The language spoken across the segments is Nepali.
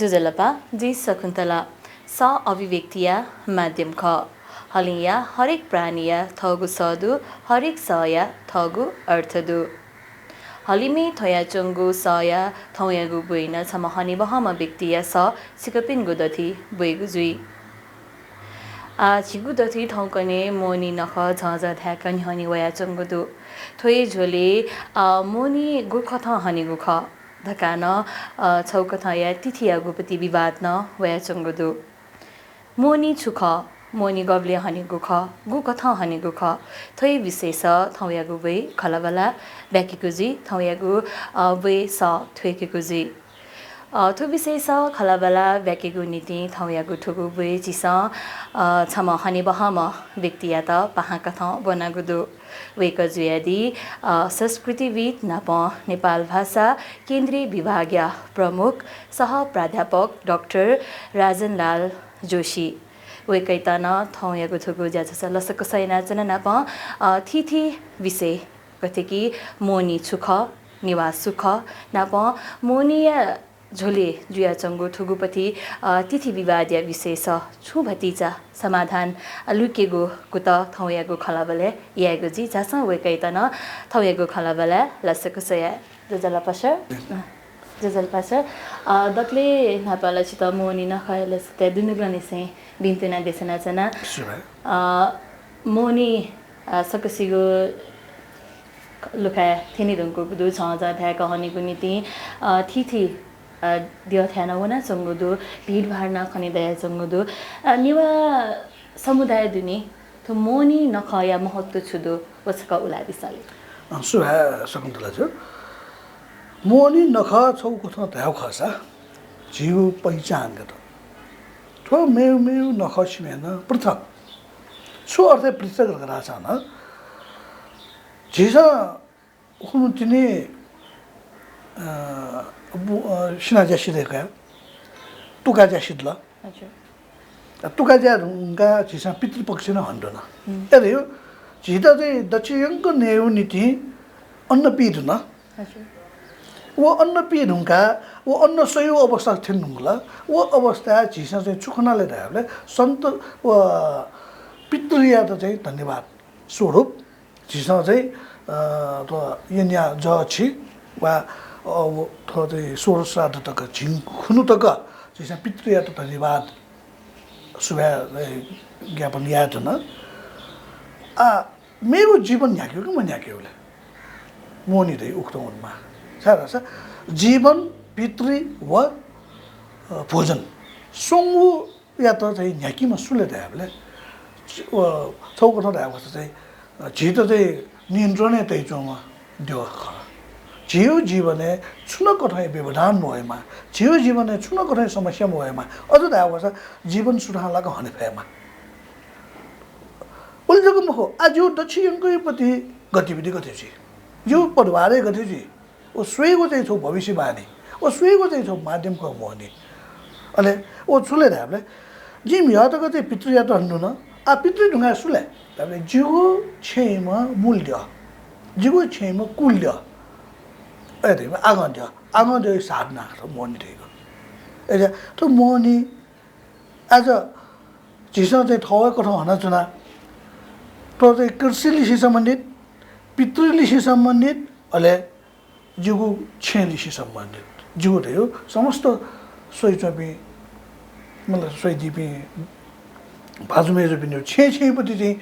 जुजलपा जी Sakuntala सा अभिव्यक्तिया माध्यम ख हलिया हरेक प्राणीया थगु सदु हरेक सया थगु अर्थदु हलिमे थया चंगु सया थौयागु बुइना छम हनि बहमा व्यक्तिया स सिकपिन गुदथि बुइगु जुइ छिगु दथि थौकने मोनी नख झझ ध्याकन हनि वया चंगुदु थोइ झोले मोनी गुखथ हनि गुख धकान छौकथया तिथिया गुपति विवाद न वया चंगुदु मोनी छुख मोनी गब्ले हनि गुख गुकथ हनि गुख थोइ विशेष थौयागु वे खलबला व्याकिकुजी थौयागु वे स थ्वेकिकुजी थु विशेष खलबला व्याकिगु नीति थौयागु ठुगु वे चिस छम हनि बहम व्यक्तिया त पहाकथ बनागुदु वेक जुयादी संस्कृतिविद नाप नेपाल भाषा केन्द्रीय विभागीय प्रमुख सह प्राध्यापक डाक्टर राजन लाल जोशी वेकैतन थौयागु थुगु ज्याछ लसक सैनाचन नाप थिथि विषय कथेकी मोनी छुख निवास सुख नाप मोनिया झोले जुया चंगु थुगुपति तिथि विवादीय विशेष छु भतिजा समाधान लुकेगु कुत थौयागु खलाबले यागु जी जास वेकैतन थौयागु खलाबले लसकसया जजलपस दक्ले नापाला चित मोनी नखायले सते दुनुग्लनि से बिन्तेना देसना जना मोनी सकसिगु लुका थिनि दंगु दु छजा भ्याक हनिगु नीति थिथि दियो थ्याना वना चंगुदु भीड भाड न खनि दया चंगुदु निवा समुदाय दुनी तो मोनी नखया महत्व छुदु वसका उला बिसाले सुहा शकुन्तला छ मोनी नख छौ कुथ थाउ खसा जीव पहिचान गत थो मेउ मेउ नख छिमेन पृथक छु अर्थ पृथक गरा छ न जिसा हुनु तिनी सिना ज्यासिरहेका टुका ज्यासिदला टुका ज्यारुङका झिसा पितृपक्ष न हण्डन अरे यो झिता चाहिँ दक्षिणको नेउ नीति अन्नपीड न वो अन्नपीडुङका वो अन्न सयो अवस्था थिन्नुला वो अवस्था झिसा चाहिँ चुखनाले रहले सन्त पितृया त चाहिँ धन्यवाद स्वरूप झिसा चाहिँ त यन्या जछि वा थो चाहिँ सोह्र श्राद्ध तक झिङ खुनु तक चाहिँ पितृया त धन्यवाद शुभा ज्ञापन याद न मेरो जीवन न्याक्यो कि म न्याक्योले मोनी दै उक्त उनमा सारा सा जीवन पितृ व भोजन सोंगु या त चाहिँ न्याकीमा सुले दाबले छौको न दाबको चाहिँ झित चाहिँ नियन्त्रणै तै चोमा दियो जीव जीवने छुन कठै व्यवधान भएमा जीव जीवने छुन कठै समस्या भएमा अझ दाबको छ जीवन सुधारलाको हने भएमा उल्जको मखो आज यो दक्षिणकै प्रति गतिविधि गतेछि यो परिवारै गतेछि ओ स्वेगो चाहिँ छौ भविष्यवाणी ओ स्वेगो चाहिँ छौ माध्यमको मोहनी अले ओ छुले दाबले जिम यातको चाहिँ पितृया त हन्नु न आ पितृ ढुङ्गा सुले दाबले जीवको छेमा मूल्य जीवको छेमा कुल्य अरे आगन्त्य साधना मोहनी थियो एजा त मोहनी आज झिसा चाहिँ ठौको ठाउँ हन चुना तो चाहिँ कृषि लिसी सम्बन्धित पितृ लिसी सम्बन्धित अले जीवको छे लिसी सम्बन्धित जीव थियो समस्त सोही चपी मतलब सोही दिपी भाजुमे पनि छे पति चाहिँ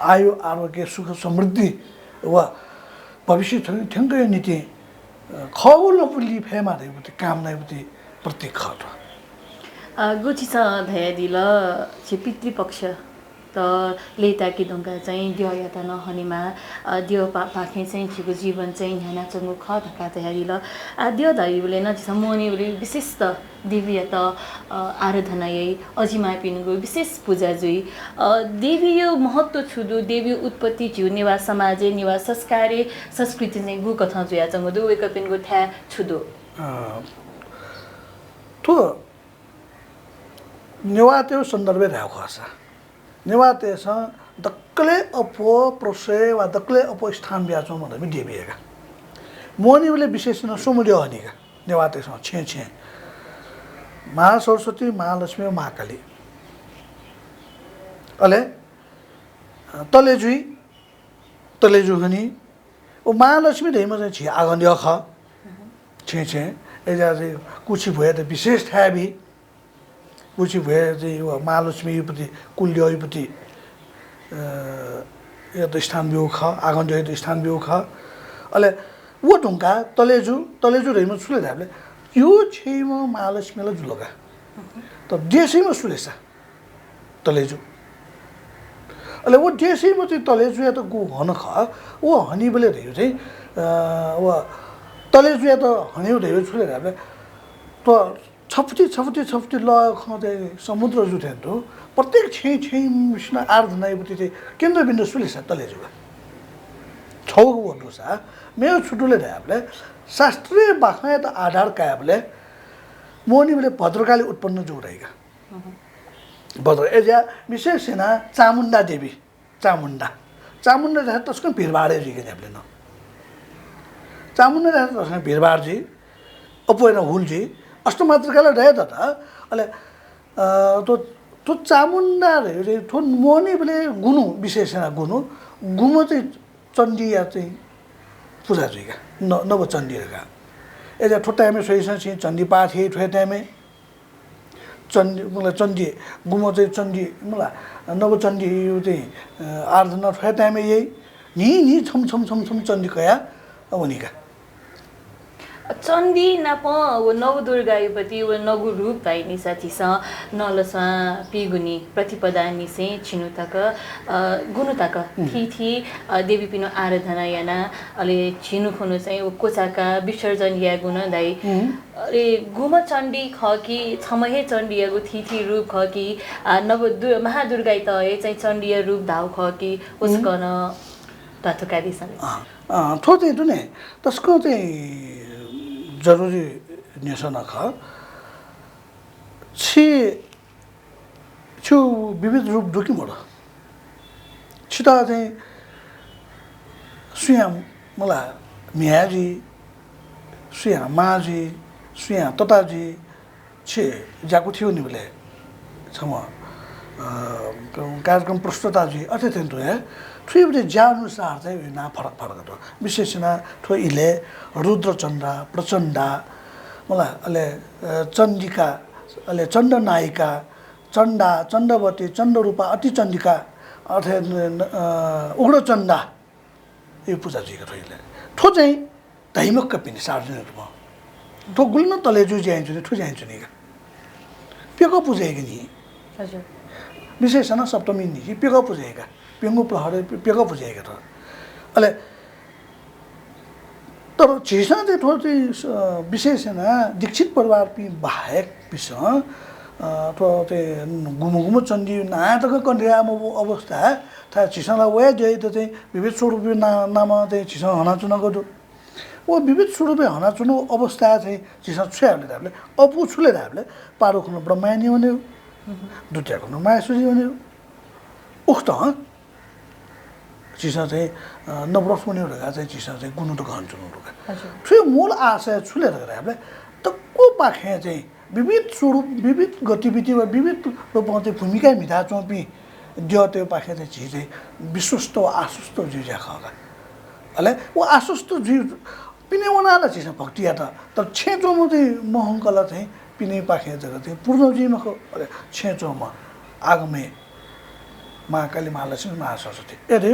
आयु आरोग्य सुख समृद्धि वा भविष्य ठ्याङ्कै नीति खगोल नपुली फेमा रहेपछि काम नै प्रत्येक खट गुचिस धया दिल छि पितृपक्ष त लेताकी ढुङ्गा चाहिँ दियो याता नहनेमा दियो पाखे चाहिँ छिको जीवन चाहिँ ह्याना चंगु ख धका तयारील दियो धैले न छ मोनीले विशिष्ट दिव्य त आराधना यही अजिमा पिनुगु विशेष पूजा जुई देवी यो महत्व छुदु देवी उत्पत्ति जिउ निवास समाज निवास संस्कारे संस्कृति चाहिँ गु कथा जुया चंगु दुवे कपिनको थ्या छुदु तो नेवाते संदर्भ रहेको छ नेवाते दक्कले अपो प्रोसे वा दक्कले अपो स्थान ब्याचो भन्दा पनि डेबिएका मोनीले विशेषण सुमुल्य हनिका नेवाते छे छे महासरस्वती महालक्ष्मी महाकाली अले तलेजु हनी ओ महालक्ष्मी धेमा चाहिँ छि आगन ख छे छे एजा चाहिँ कुछि भए त विशेष थाबी कुछि भए चाहिँ यो महालक्ष्मी युपति कुल्य युपति यो त स्थान बिउ ख आगन यो स्थान बिउ ख अले वो ढुङ्गा तलेजु रहेमा सुले धाबले यो छेमा महालक्ष्मीलाई जुलगा त देशैमा सुलेसा तलेजु अले वो देशैमा चाहिँ तलेजु या त गु हन ख वो हनी बेले रह्यो चाहिँ वो तलेजु या त हनी रह्यो सुले धाबले त छपटी ल खते समुद्र जुथे तो प्रत्येक छे विष्णु आर्धना युपति चाहिँ केन्द्रबिन्दु सुलेसा तलेजुगा छौको भन्नुसा मेरो छुटुले धाबले शास्त्रीय बाख्या त आधार काबले मोनीले भद्रकाली उत्पन्न जोडेका भद्र एजा विशेष सेना चामुण्डा देवी चामुण्डा जहाँ तस्को भिरबाडे जी के धाबले न चामुण्डा जहाँ तस्को भिरबाड जी अपोएन हुल जी अष्टमात्रकाले रहे त अले तो चामुण्डा रे थो मोनीले गुनु विशेष सेना गुमो चाहिँ चण्डी या चाहिँ पूजा जुइगा नव चण्डी रगा एजा ठोटामे सोइसन छि चण्डी पाठ हे ठोटामे चण्डी मलाई चण्डी गुमो चाहिँ चण्डी मलाई नव चण्डी यो चाहिँ आराधना ठोटामे यही नि छम चण्डी कया अवनिका चण्डी नाप नवदुर्गा युपति व नगु रूप भाइनी साथी स नलसा पिगुनी प्रतिपदा निसे छिनुतक गुनुतक थी देवी पिनो आराधना याना अले छिनु खुनु चाहिँ कोचाका विसर्जन या गुण दाइ अरे गुम चण्डी ख कि छमहे चण्डी यागु थी रूप ख कि महादुर्गा त चाहिँ चण्डी रूप धाउ ख कि उसकन ताथुका दिसले थो चाहिँ दुने तस्को चाहिँ जरुरी नेसन ख छु विविध रूप दुकी मोड छिटा चाहिँ सुया मलाई मियाजी सुया माजी सुया तताजी छे जाको थियो नि बेले छम कार्यक्रम प्रस्तुताजी अथे थियो है थ्री बजे अनुसार चाहिँ ना फरक तो विशेषना थो इले रुद्रचन्द्र प्रचण्डा मलाई अले चण्डिका अले चण्ड नायिका चण्डा चण्डवती चण्डरूपा अति चण्डिका अर्थात् उग्रचण्डा यो पूजा जिएको थियो इले थो चाहिँ दैमक पिने सार्वजनिक रूपमा थो गुल्न तलेजु ज्याइन्छु नि थो ज्याइन्छु नि पेको पूजेको नि हजुर विशेषण सप्तमी नि पेको पूजेका पेंगु प्रहरे पेगा पूजेका त अले तर झिसा चाहिँ थोर चाहिँ विशेष हैन दीक्षित परिवार पि बाहेक पिस थो चाहिँ गुमो चण्डी नाटक कन्ड्याम अवस्था था झिसालाई वया दे त चाहिँ विविध स्वरूप नाम चाहिँ झिसा हना चुना गर्दो वो विविध स्वरूप हना चुनो अवस्था चाहिँ झिसा छ्याले दाबले अपु छुले दाबले पारो खुन ब्रह्मानी भने दुत्या खुन मायासुजी भने उक्त चिसा चाहिँ नवरसमुनि ढका चाहिँ चिसा चाहिँ गुनु त घन चुनु ढका थियो मूल आशय छुले ढका हामीले त को पाखे चाहिँ विविध स्वरूप विविध गतिविधि वा विविध रूपमा चाहिँ भूमिका मिधा चोपी दियो त्यो पाखे चाहिँ चीज चाहिँ विश्वस्त वा आश्वस्त जीव जा खागा अले वो आश्वस्त जीव पिने वनाला चिसा भक्ति या त छेचोमा चाहिँ महंकला चाहिँ पिने पाखे जगह चाहिँ पूर्ण जीवमा अले छेचोमा आगमे महाकाली महालक्ष्मी महासरस्वती यदि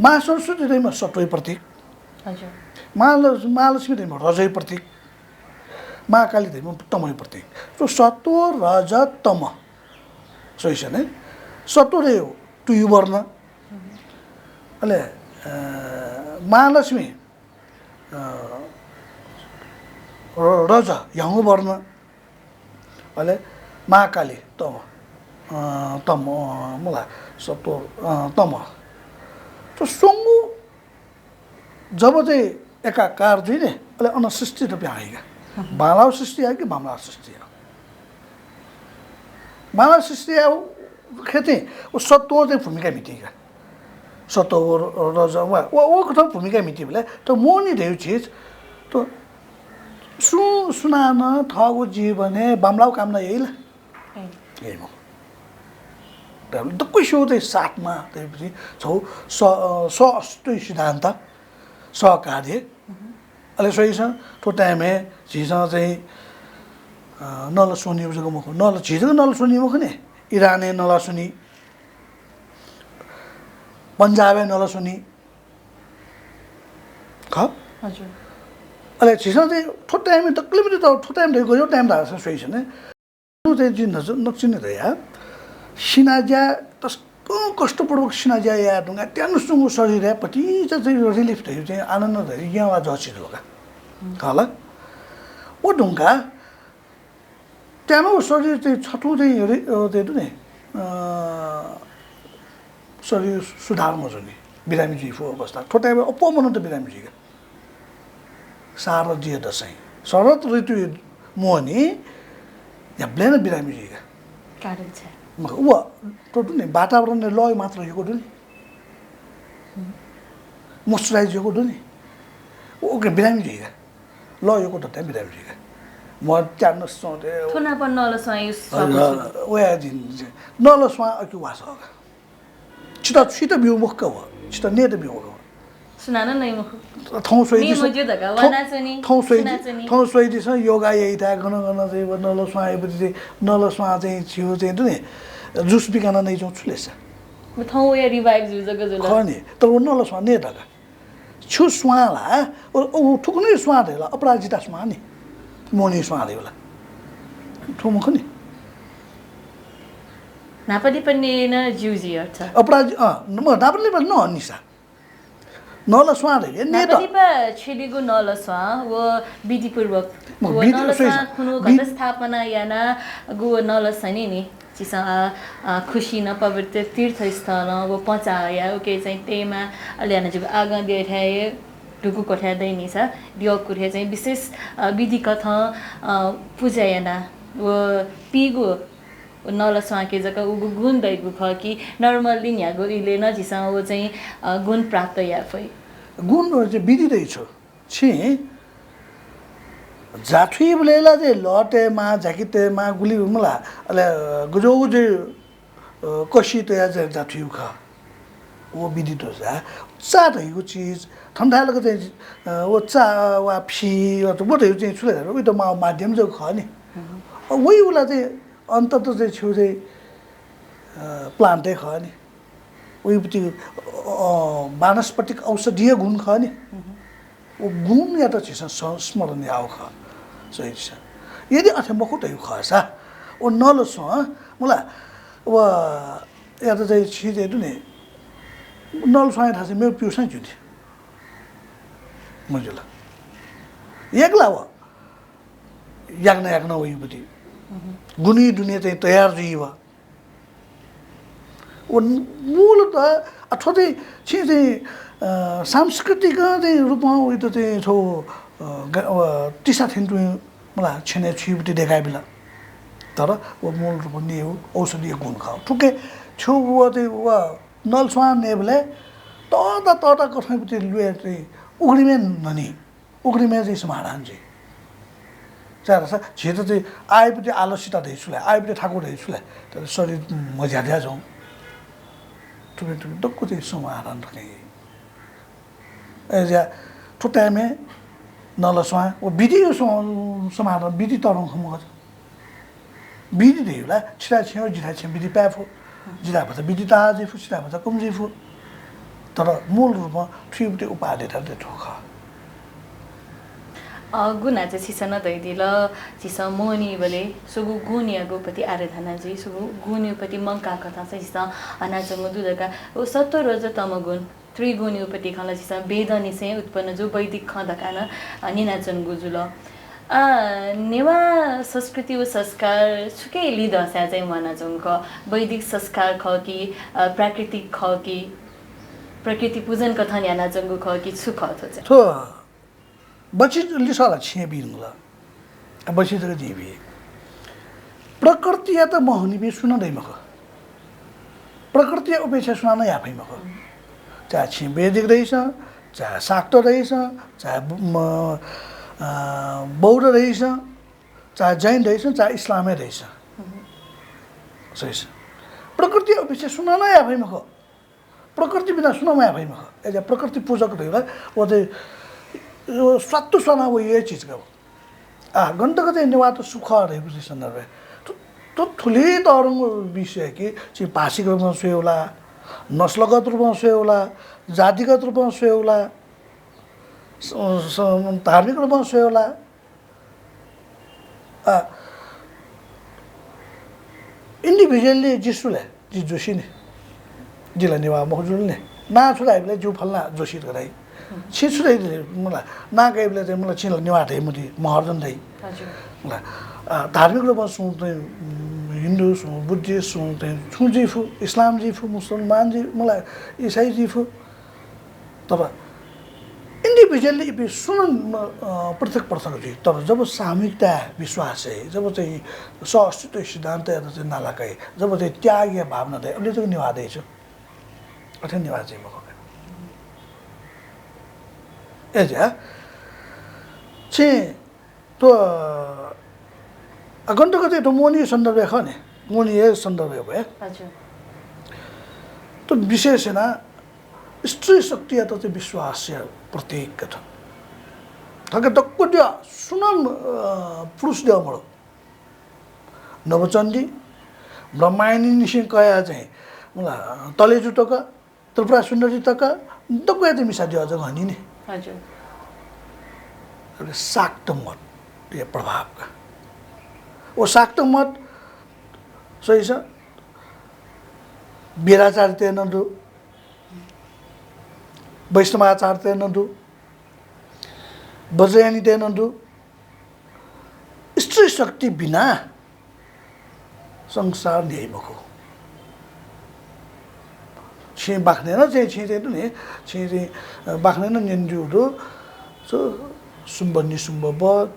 महासरस्वती दैमा सत्वै प्रतीक हजुर महालक्ष्मी दैमा रजै प्रतीक महाकाली दैमा तमै प्रतीक तो सत्व रज तम सही छ नै सत्व रे टुयु वर्ण अले महालक्ष्मी रज यङु वर्ण अले महाकाली तम तम मलाई सत्व तम तो सोंगु जब चाहिँ एकाकार जुई ने अले अनसृष्टि रूपे आएगा बालाव सृष्टि है कि बामला सृष्टि है मानव सृष्टि खेती वो सत्व चाहिँ भूमिका मिटिगा सत्व रजा वो कथा भूमिका मिटी बोले तो मोनी देव चीज तो सुनाना था वो जीवने बामलाव काम ना यही ला यही मो तो कोई शो तो साथ में तो भी सो अष्ट सिद्धांत सहकार्य अले सही सा तो टाइम है चीज़ां चाहिँ नल सुनी उसको मुख नल चीज़ नल सुनी मुख ने ईराने नल सुनी पंजाबे नल सुनी खा हजुर अले चीज़ां चाहिँ थो टाइम में तकलीफ तो थो टाइम देखो जो टाइम दास सही से ने तो चाहिँ जिन हजुर नक्सिने तो यार सिनाजा तस कष्टपूर्वक सिनाजा या दूंगा त्यानु सुंगु शरीर है पति चाहिँ रिलीफ थियो चाहिँ आनन्द थियो यहाँ जोशी होगा खाला वो ढुङ्गा त्यानो शरीर चाहिँ छटु चाहिँ त्यो नि शरीर सुधारमा छ नि बिरामीजीको अवस्था ठोटाइमा अपमन त बिरामीजीका शारदीय दशैं शरद ऋतु मोहनी याब्लेन बिरामीजीका कारण छ वा टोटु नि वातावरण लय मात्र यो नि मोइस्चराइज यो नि ओके बिरामीजीका ल यो को त बिरामीजीका म चान्न सोते थुना पण नलसमा युस ओया दिन नलसमा अकि वास हो छिटा छिटा बिउ मुख हो छिटा नेट बिउ हो सुनाना नै मुख थौ सोइ नि मजु दगा वाना छनी थौ सोइ दिस योगा यही था गन चाहिँ नलसमा आएपछि चाहिँ नलसमा चाहिँ छिउ चाहिँ नि जुस बिकान नै जाउँ छुलेछ थौ या रिभाइभ जुजको जुल खनि तर नलसमा ने दगा छु स्वाला ओ ठुकुनै स्वादेला अपराजिता स्वा नि मोनी स्वादेला ठुमुख नि नापदी पनि न जुजी अर्थ अपराज म नापदी पनि न निसा नल स्वादे ने त नापदी प छिलिगु नलसवा व विधिपूर्वक व नलसवा खुनु घट स्थापना याना गु नलसनी नि चिसा खुशी न पवित्र तीर्थस्थल वो पचाया ओके चाहिँ तेमा अलियाना जुग आगा दिए थाए ढुकु कोठा दैनी छ दियो कुरे चाहिँ विशेष विधि कथा पूजायना वो पिगु नलसवा के जका उगु गुण दैगु ख कि नर्मली न्यागु इले न चिसा वो चाहिँ गुण प्राप्त या फै गुण चाहिँ विधि दै छ छि जाथुई बोलेला चाहिँ लटेमा झ्याकितेमा गुली मला अले गुजो गुजे कशी तो या जाथुई खा वो विधि तो जा चा रहेको चीज ठण्डा लगे चाहिँ वो चा वा फी तो वो चाहिँ छुले उही त माध्यम जो ख नि वही उला चाहिँ अन्तत चाहिँ छु चाहिँ प्लान्टै ख नि उही पति वानस्पतिक औषधीय गुण ख नि वो गुण या त चिज स्मरण आउ ख सही छ यदि अथे मखुट यो खसा ओ नलसो मलाई व या त चाहिँ छिज नि नलसो थाहा छ मेरो पिउस नै जुन्थ्यो मजुला एकला व याग्न वहीपट्टि गुनी दुनियाँ चाहिँ तयार जीव वो मूलत अथवा चाहिँ सांस्कृतिक चाहिँ रूपमा उयो त चाहिँ छौ टिसा थिन्टु मलाई छेने छुपट्टि देखाए बेला तर वो मूल रूपमा नि हो औषधीय गुण खाऊ ठुके छु वो चाहिँ वा नलसवा नेबले तता कठैपट्टि लुए चाहिँ उग्रिमे ननी उग्रिमे चाहिँ समाधान चाहिँ चार छ छिटो चाहिँ आएपछि आलसिता दैछुलाई आएपछि ठाकुर दैछुलाई तर शरीर मज्याद्या जाउँ थुप्रै डक्को चाहिँ समाधान रखेँ ऐसा ठुटा में नलसवा वो विधि समाधान विधि तरंग हम विधि दे ला छिरा छियो जिरा छियो विधि पाफो जिरा भन्छ विधि ताजे फु छिरा भन्छ कमजी फु तर मूल रूपमा थ्रीपटे उपाधि थाले ठोखा गुना चाहिँ छिसन दैदिल छिस मोनी बले सुगु गुनिया गोपति आराधना जी सुगु गुनियोपति मंका कथा चाहिँ छिस अनाचंग दुदका ओ सत्व रज तम गुण त्रिगुनियोपति खला छिस वेदनी से उत्पन्न जो वैदिक खदकान निनाचन गुजुल नेवा संस्कृति व संस्कार छुके लिदसा चाहिँ मनाचंग वैदिक संस्कार ख कि प्राकृतिक ख कि प्रकृति पूजन कथा न्यानाचंग ख कि सुख छ बच्ची लिसाला छिए बिरुला बच्ची जगह जीवी प्रकृति या त मोहनी भी सुनाउँदैमा हो प्रकृति अपेक्षा सुनाउन आफैमा हो चाहे छिमेदिक रहेछ चाहे शाक्त रहेछ चाहे बौद्ध रहेछ चाहे जैन रहेछ चाहे इस्लामै रहेछ सही छ प्रकृति अपेक्षा सुनाउन आफैमा हो प्रकृति बिना सुनाउन आफैमा हो एज अ प्रकृति पूजक रहेला वो चाहिँ सत्तु सुना वो ये चीज का गन्तको चाहिँ निवात सुख रहेपछि सन्दर्भ तो ठुलै तरङ्ग विषय कि चाहिँ भाषिक रूपमा सोही होला नस्लगत रूपमा सोही होला जातिगत रूपमा सोही होला धार्मिक रूपमा सोही होला इन्डिभिजुअली जिसुले जी जोशी ने जिला निवा मखजुलले ना छुराइले जु फल्ला जोशी गराई छि छुराइ मलाई ना गएबले चाहिँ मलाई छिल निवा दै मुदी महर्जन दै मलाई धार्मिक रूपमा सुन्दै हिन्दू सु बुद्धिस्ट सुन्दै छुजीफु इस्लाम जीफु मुसलमान जी मलाई इसाई जीफु तब इन्डिभिजुअली भी सुनन पृथक पृथक जी तर जब सामूहिकता विश्वास है जब चाहिँ सहअस्तित्व सिद्धान्त चाहिँ नलागाए जब चाहिँ त्याग या भावना दे अहिले चाहिँ निवादै छु अथवा निवाद चाहिँ म एजा चाहिँ तो गन्तको चाहिँ तो मोनी सन्दर्भ खने मोनी ये सन्दर्भ भए हजुर तो विशेष है ना स्त्री शक्ति या तो विश्वास या प्रतीक कथा थाके तक्को दिया सुनम पुरुष दिया मरो नवचण्डी ब्रह्मायणी निशिन कया चाहिँ मला तले जुटका त्रिपुरा सुन्दरी तका तक्को या मिसा दिया जग हनी नि हजुर एउटा शाक्त मत यो प्रभावका वो शाक्त मत सही छ वीराचार तेन दु वैष्णवाचार तेन दु वज्रयानी तेन दु स्त्री शक्ति बिना संसार न्यायमुख हो छि बाख्ने न चाहिँ छि चाहिँ नि छि चाहिँ बाख्ने न निन्जुहरू सो सुम्बनी सुम्बवत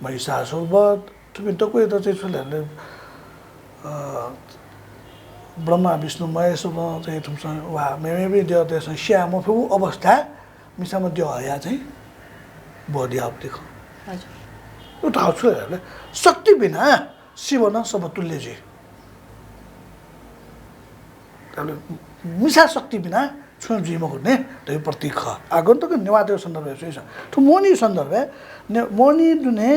महिषासुरवत तुमी त कोही त चाहिँ छोराहरूले ब्रह्मा विष्णु महेशमा चाहिँ तुमसँग वा मेमे दियो त्यसमा श्याम फु अवस्था मिसामा दियो हया चाहिँ बढी आउदेखो हजुर यो ठाउँ छोराहरूले शक्ति बिना शिव न समतुल्य जी मिसा शक्ति बिना छुन जीमा गर्ने त्यो प्रतीक ख आगन्तुक निवादेव सन्दर्भ छ तो मोनी सन्दर्भ मोनी दुने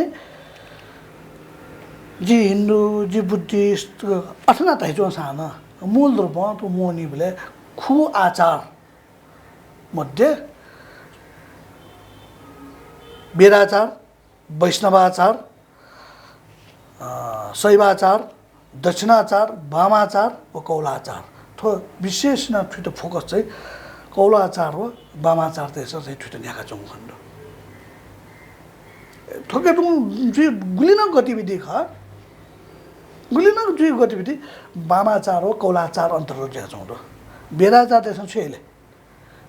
जी हिन्दू जी बुद्धिस्ट अथवा ताइजो साना मूल रूपमा तो मोनी बोले खु आचार मध्ये वेदाचार वैष्णवाचार शैवाचार दक्षिणाचार वामाचार व कौलाचार थो विशेष न ठुलो फोकस चाहिँ कौलाचार हो वामाचार त्यसो चाहिँ ठुलो न्याका चौँ खण्ड थोके तुम जी गुलिन गतिविधि ख गुलिन जी गतिविधि वामाचार हो कौलाचार अन्तर्गत ल्याका चौँ वेदाचार त्यसो छेले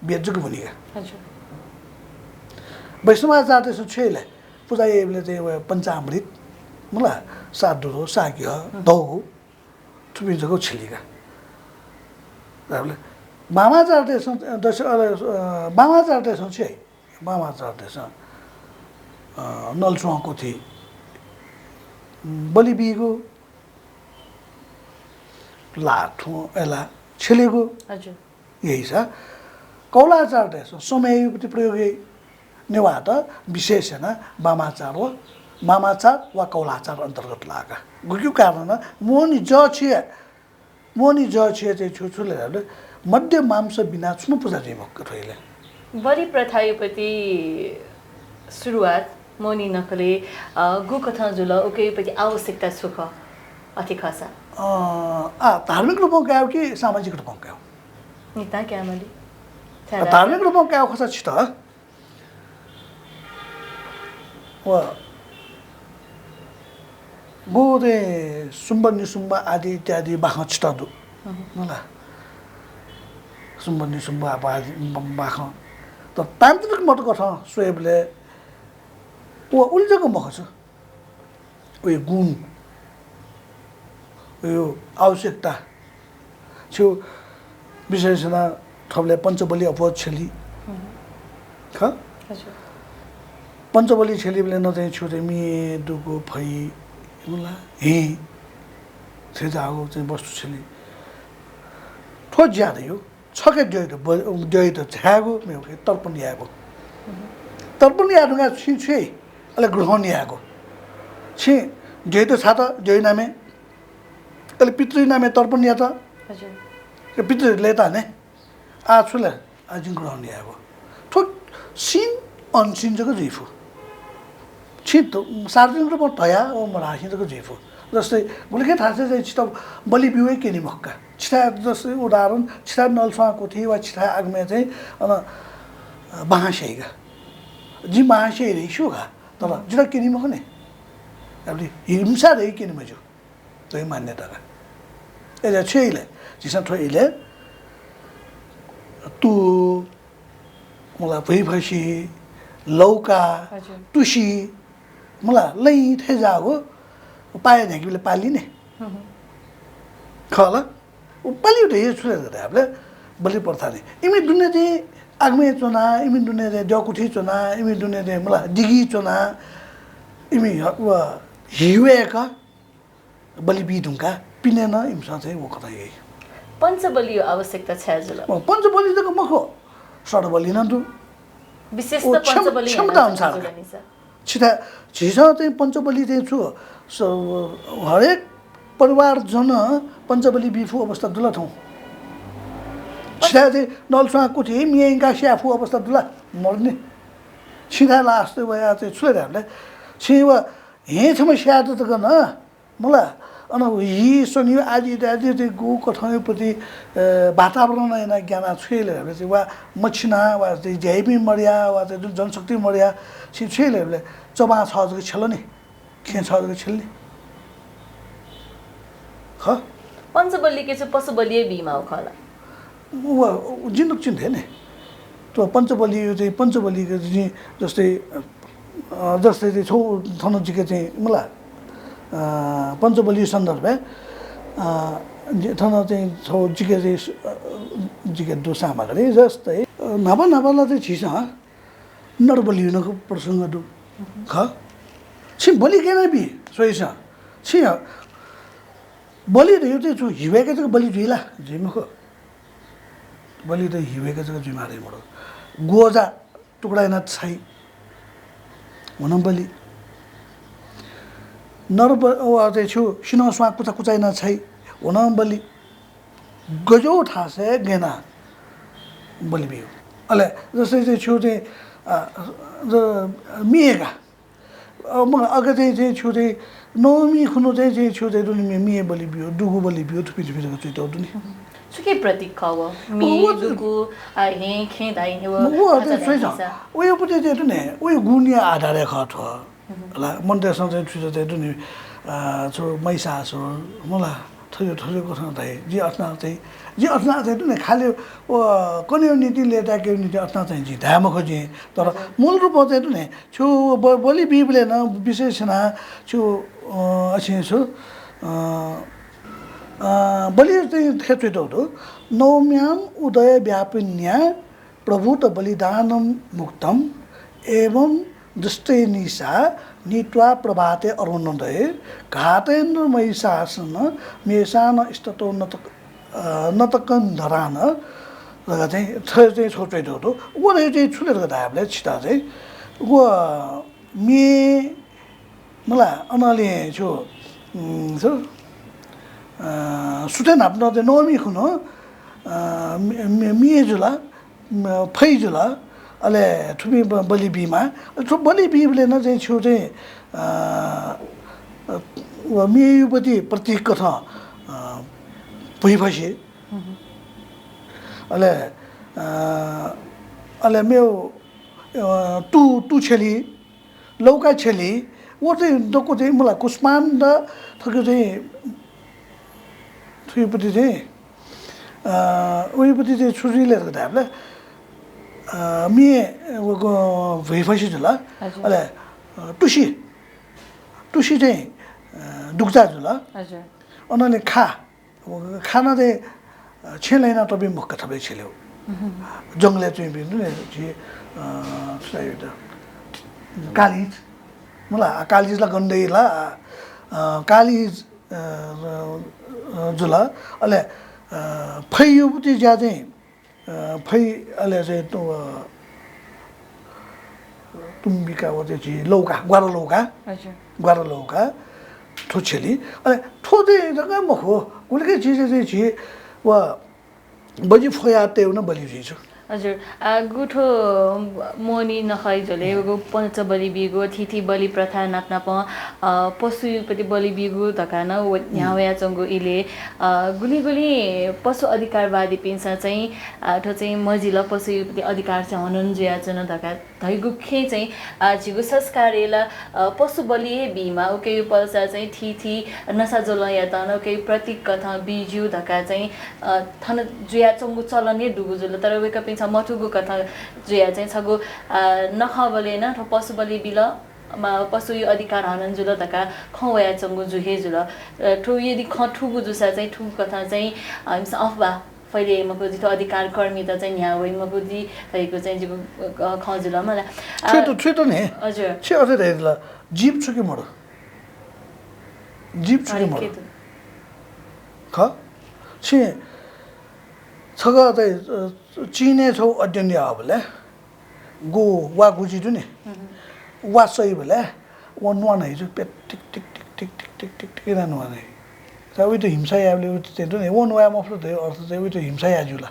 वेदजुको भूमिका हजुर वैष्णवाचार त्यसो छेले पूजा एले चाहिँ पञ्चामृत मलाई साधुरो साग्य दौ थुपिन्छको छिलिका वामाचार त्यसो वामाचार त्यसो छ वामाचार त्यसो नलचुवाको थिए बलिबिगो लाठो एला छिलेको हजुर यही छ कौलाचार त्यसो समयपति प्रयोग नेवा त विशेष होइन वामाचार हो वामाचार वा कौलाचार अन्तर्गत लागा गुक्यु कारण मोनी ज छिए मोनी ज छिए चाहिँ छुछुले मध्य मांस बिना छुनु पूजा चाहिँ भक्क थोइले बलि प्रथायुपति सुरुवात मोनी नकले गु कथा जुल उकेपति आवश्यकता सुख अति खसा धार्मिक रूपमा गयो कि सामाजिक रूपमा गयो निता क्यामली धार्मिक रूपमा गयो खसा छिट वा गोरे सुम्ब निसुम्ब आदि इत्यादि बाख छिटदु होला सुम्ब निसुम्ब आदि बाख त तान्त्रिक मत कथा सोएबले वा उल्जको मख छ उयो गुण यो आवश्यकता छु विशेषण थपले पञ्चबली अपवाद छेली ख पञ्चबली छेलीले न चाहिँ छु चाहिँ मिए दुगो फै मुला हे से जागो चाहिँ वस्तु छेली थो ज्यादा यो छके जय त छ्यागो मेरो तर्पण ल्याएको तर्पण ल्याएका छि छि अले ग्रहण ल्याएको छि जय त छ त जय नामे अले पितृ नामे तर्पण ल्या त हजुर पितृले त ने आ छुले आजिन ग्रहण ल्याएको थो सिन अनसिन जको जिफु छि त सार्वजनिक रूपमा तया ओ मराही जको जिफु जस्तै बुलके थाहा चाहिँ छिटो बलि बिउै केनी मक्का छिटा जस्तै उदाहरण छिटा नलसाको थिए वा छिटा आगमे चाहिँ बाँसेगा जी बाँसे रेसोगा तर जिटा केनी मखने अब हिंसा रही केनी मजो तो मान्यता का एजा छेले जिसा थोइले तु मलाई भई भसी लौका तुसी मलाई लै थे जागो पाए नहीं कि बोले पाली ने खाला वो पाली उठे ये छुले करते हैं आपले बलि प्रथा ने इमी दुनिया दे आग में चुना इमी दुनिया दे जौकुठी चुना इमी दुनिया दे मला दिगी चुना इमी वो हिवे का बलि बीदुंगा पिने ना इमसा से वो कथा ये पञ्चबली आवश्यकता छ जुल पञ्चबली त मखो सड बलि न तु विशेष त पञ्चबली क्षमता अनुसार छिटा छिसा चाहिँ पञ्चबली चाहिँ छु हरेक परिवार जन पञ्चबली बिफु अवस्था दुला ठाउँ छिटा चाहिँ नलसा कुठी मियाङ्गा स्याफु अवस्था दुला मर्ने छिटा लास्ट भए चाहिँ छुलेरहरूले छिवा हेछमा स्याद त गर्न मलाई अन हि सनि आदि आदि चाहिँ गो कठाउपति वातावरण ऐना ज्ञान छुलेरहरूले चाहिँ वा मछिना वा चाहिँ जैबी मर्या वा चाहिँ जुन जनशक्ति मर्या छि छुलेरहरूले चबा छ जको छल नि खे छ जको छल्ने ख पञ्चबली के चाहिँ पशुबली बिमा हो खला व जिन्दुक चिन्थे नि त्यो पञ्चबली यो चाहिँ पञ्चबलीको चाहिँ जस्तै चाहिँ छौ थनजिके चाहिँ मलाई पञ्चबली सन्दर्भे थन चाहिँ छौ जिके चाहिँ जिके दोसामा गरे जस्तै नभला चाहिँ छिस नरबली हुनको प्रसङ्ग दु ख छि बलि के नै बि सोइस छि बलि त यो चाहिँ छु हिवेको चाहिँ बलि जुइला जुइमुखो बलि त हिवेको चाहिँ जुइमारे मरो गोजा टुक्रा न छाइ हुन बलि नर चाहिँ छु सिनो स्वा कुचा कुचाइ न छाइ हुन बलि गजो ठासे गेना बलि बियो अले जस्तै चाहिँ छु चाहिँ मिएगा म अघि चाहिँ छु चाहिँ नौमी खुनु चाहिँ छु चाहिँ दुनी मिए बलि बियो दुगु बलि बियो थुपी थुपी जको चाहिँ दुनी सुके प्रतीक खव मि दुगु हे खे दाइ ने वो चाहिँ सोइ छ उयो पटे चाहिँ दुने उयो गुनिया आधारे खथ ला मन्टेसन चाहिँ छु चाहिँ दुनी छु मैसा छु मला थयो थयो कथा दाइ जी अथना चाहिँ दुने खाली कम्युनिटी लेटा कम्युनिटी अथना चाहिँ जी धाम खोजे तर मूल रूपमा चाहिँ दुने छु बलि बिबले न विशेषण छु अछि छु बलि चाहिँ थेत्वितो नौम्याम उदय व्यापिन्या प्रभूत बलिदानम मुक्तम एवं दृष्टे निशा नीत्वा प्रभाते अरुणोदय घातेन्द्र महिषासन मेषान स्ततो नतकन्धरान चाहिँ छोटो वो चाहिँ छुलेर गर्दा हामीले छिटा चाहिँ वो मे मलाई अनाले छु सुटे नाप्न चाहिँ नौमी खुनो मिए जुला फै जुला अले थुपी बलि बिमा बलि बिबले न चाहिँ छु चाहिँ मियुपति प्रतीक कथा भइफसे अले मेरो टु छेली लौका छेली वो चाहिँ दको चाहिँ मलाई कुस्मान र थक्यो चाहिँ थुपति चाहिँ उयोपति चाहिँ छुरीले गर्दा हामीलाई मिए भइफसी जुला अले टुसी चाहिँ दुख्चा जुला उनीहरूले खाना चाहिँ छेलेन तपाईँ मुख थपै छेल्यो जङ्गले चाहिँ कालिज मलाई कालिजलाई गन्दैला कालिज जुला अहिले फैयुपति ज्या चाहिँ फै अहिले चाहिँ तुम्बिका वो चाहिँ लौका ग्वारा लौका ठोछेली अहिले ठो चाहिँ जग्गा मुख हो कुनै चिज चाहिँ छि वा बजी फोयाते उन बलि जिछु हजुर गुठो मोनी नखै झोले पञ्च बलि बिगो थिथि बलि प्रथा नाप्नाप पशुपति बलि बिगो धकान न्यावया चंगो इले गुली पशु अधिकारवादी पिन्सा चाहिँ ठो चाहिँ मजिला पशुपति अधिकार चाहिँ हनन जुया जन धका धैगुखे चाहिँ झिगु संस्कारेला पशु बलि बिमा ओके पल्सा चाहिँ थिथि नसा जोलया तन ओके प्रतीक कथा बिजु धका चाहिँ थन जुया चंगो चलने डुगु जुल तर वेका पिन्छ मठुगु कथा जुया चाहिँ छगु नखबले न पशु बलि बिल पशु अधिकार हनन जुल धका खवया चंगो जुहे जुल ठु यदि खठुगु जुसा चाहिँ ठुगु कथा चाहिँ हामीस अफवा फैले मको जितो अधिकार कर्मी त चाहिँ यहाँ वइ मको दि भएको चाहिँ जिको खजुल मलाई छेतो नि हजुर छे अझै हेर्ला जीप छु के मरो जीप छु के मरो ख छे छगा चाहिँ चिने छौ अध्ययन आबले गो वा गुजी दुने वा सही भले वन वन है पे टिक टिक टिक टिक टिक टिक टिक टिक रहनु भने सबै त हिंसा याबले उते नि वन वा मफ्रो थियो अर्थ चाहिँ उते हिंसा याजुला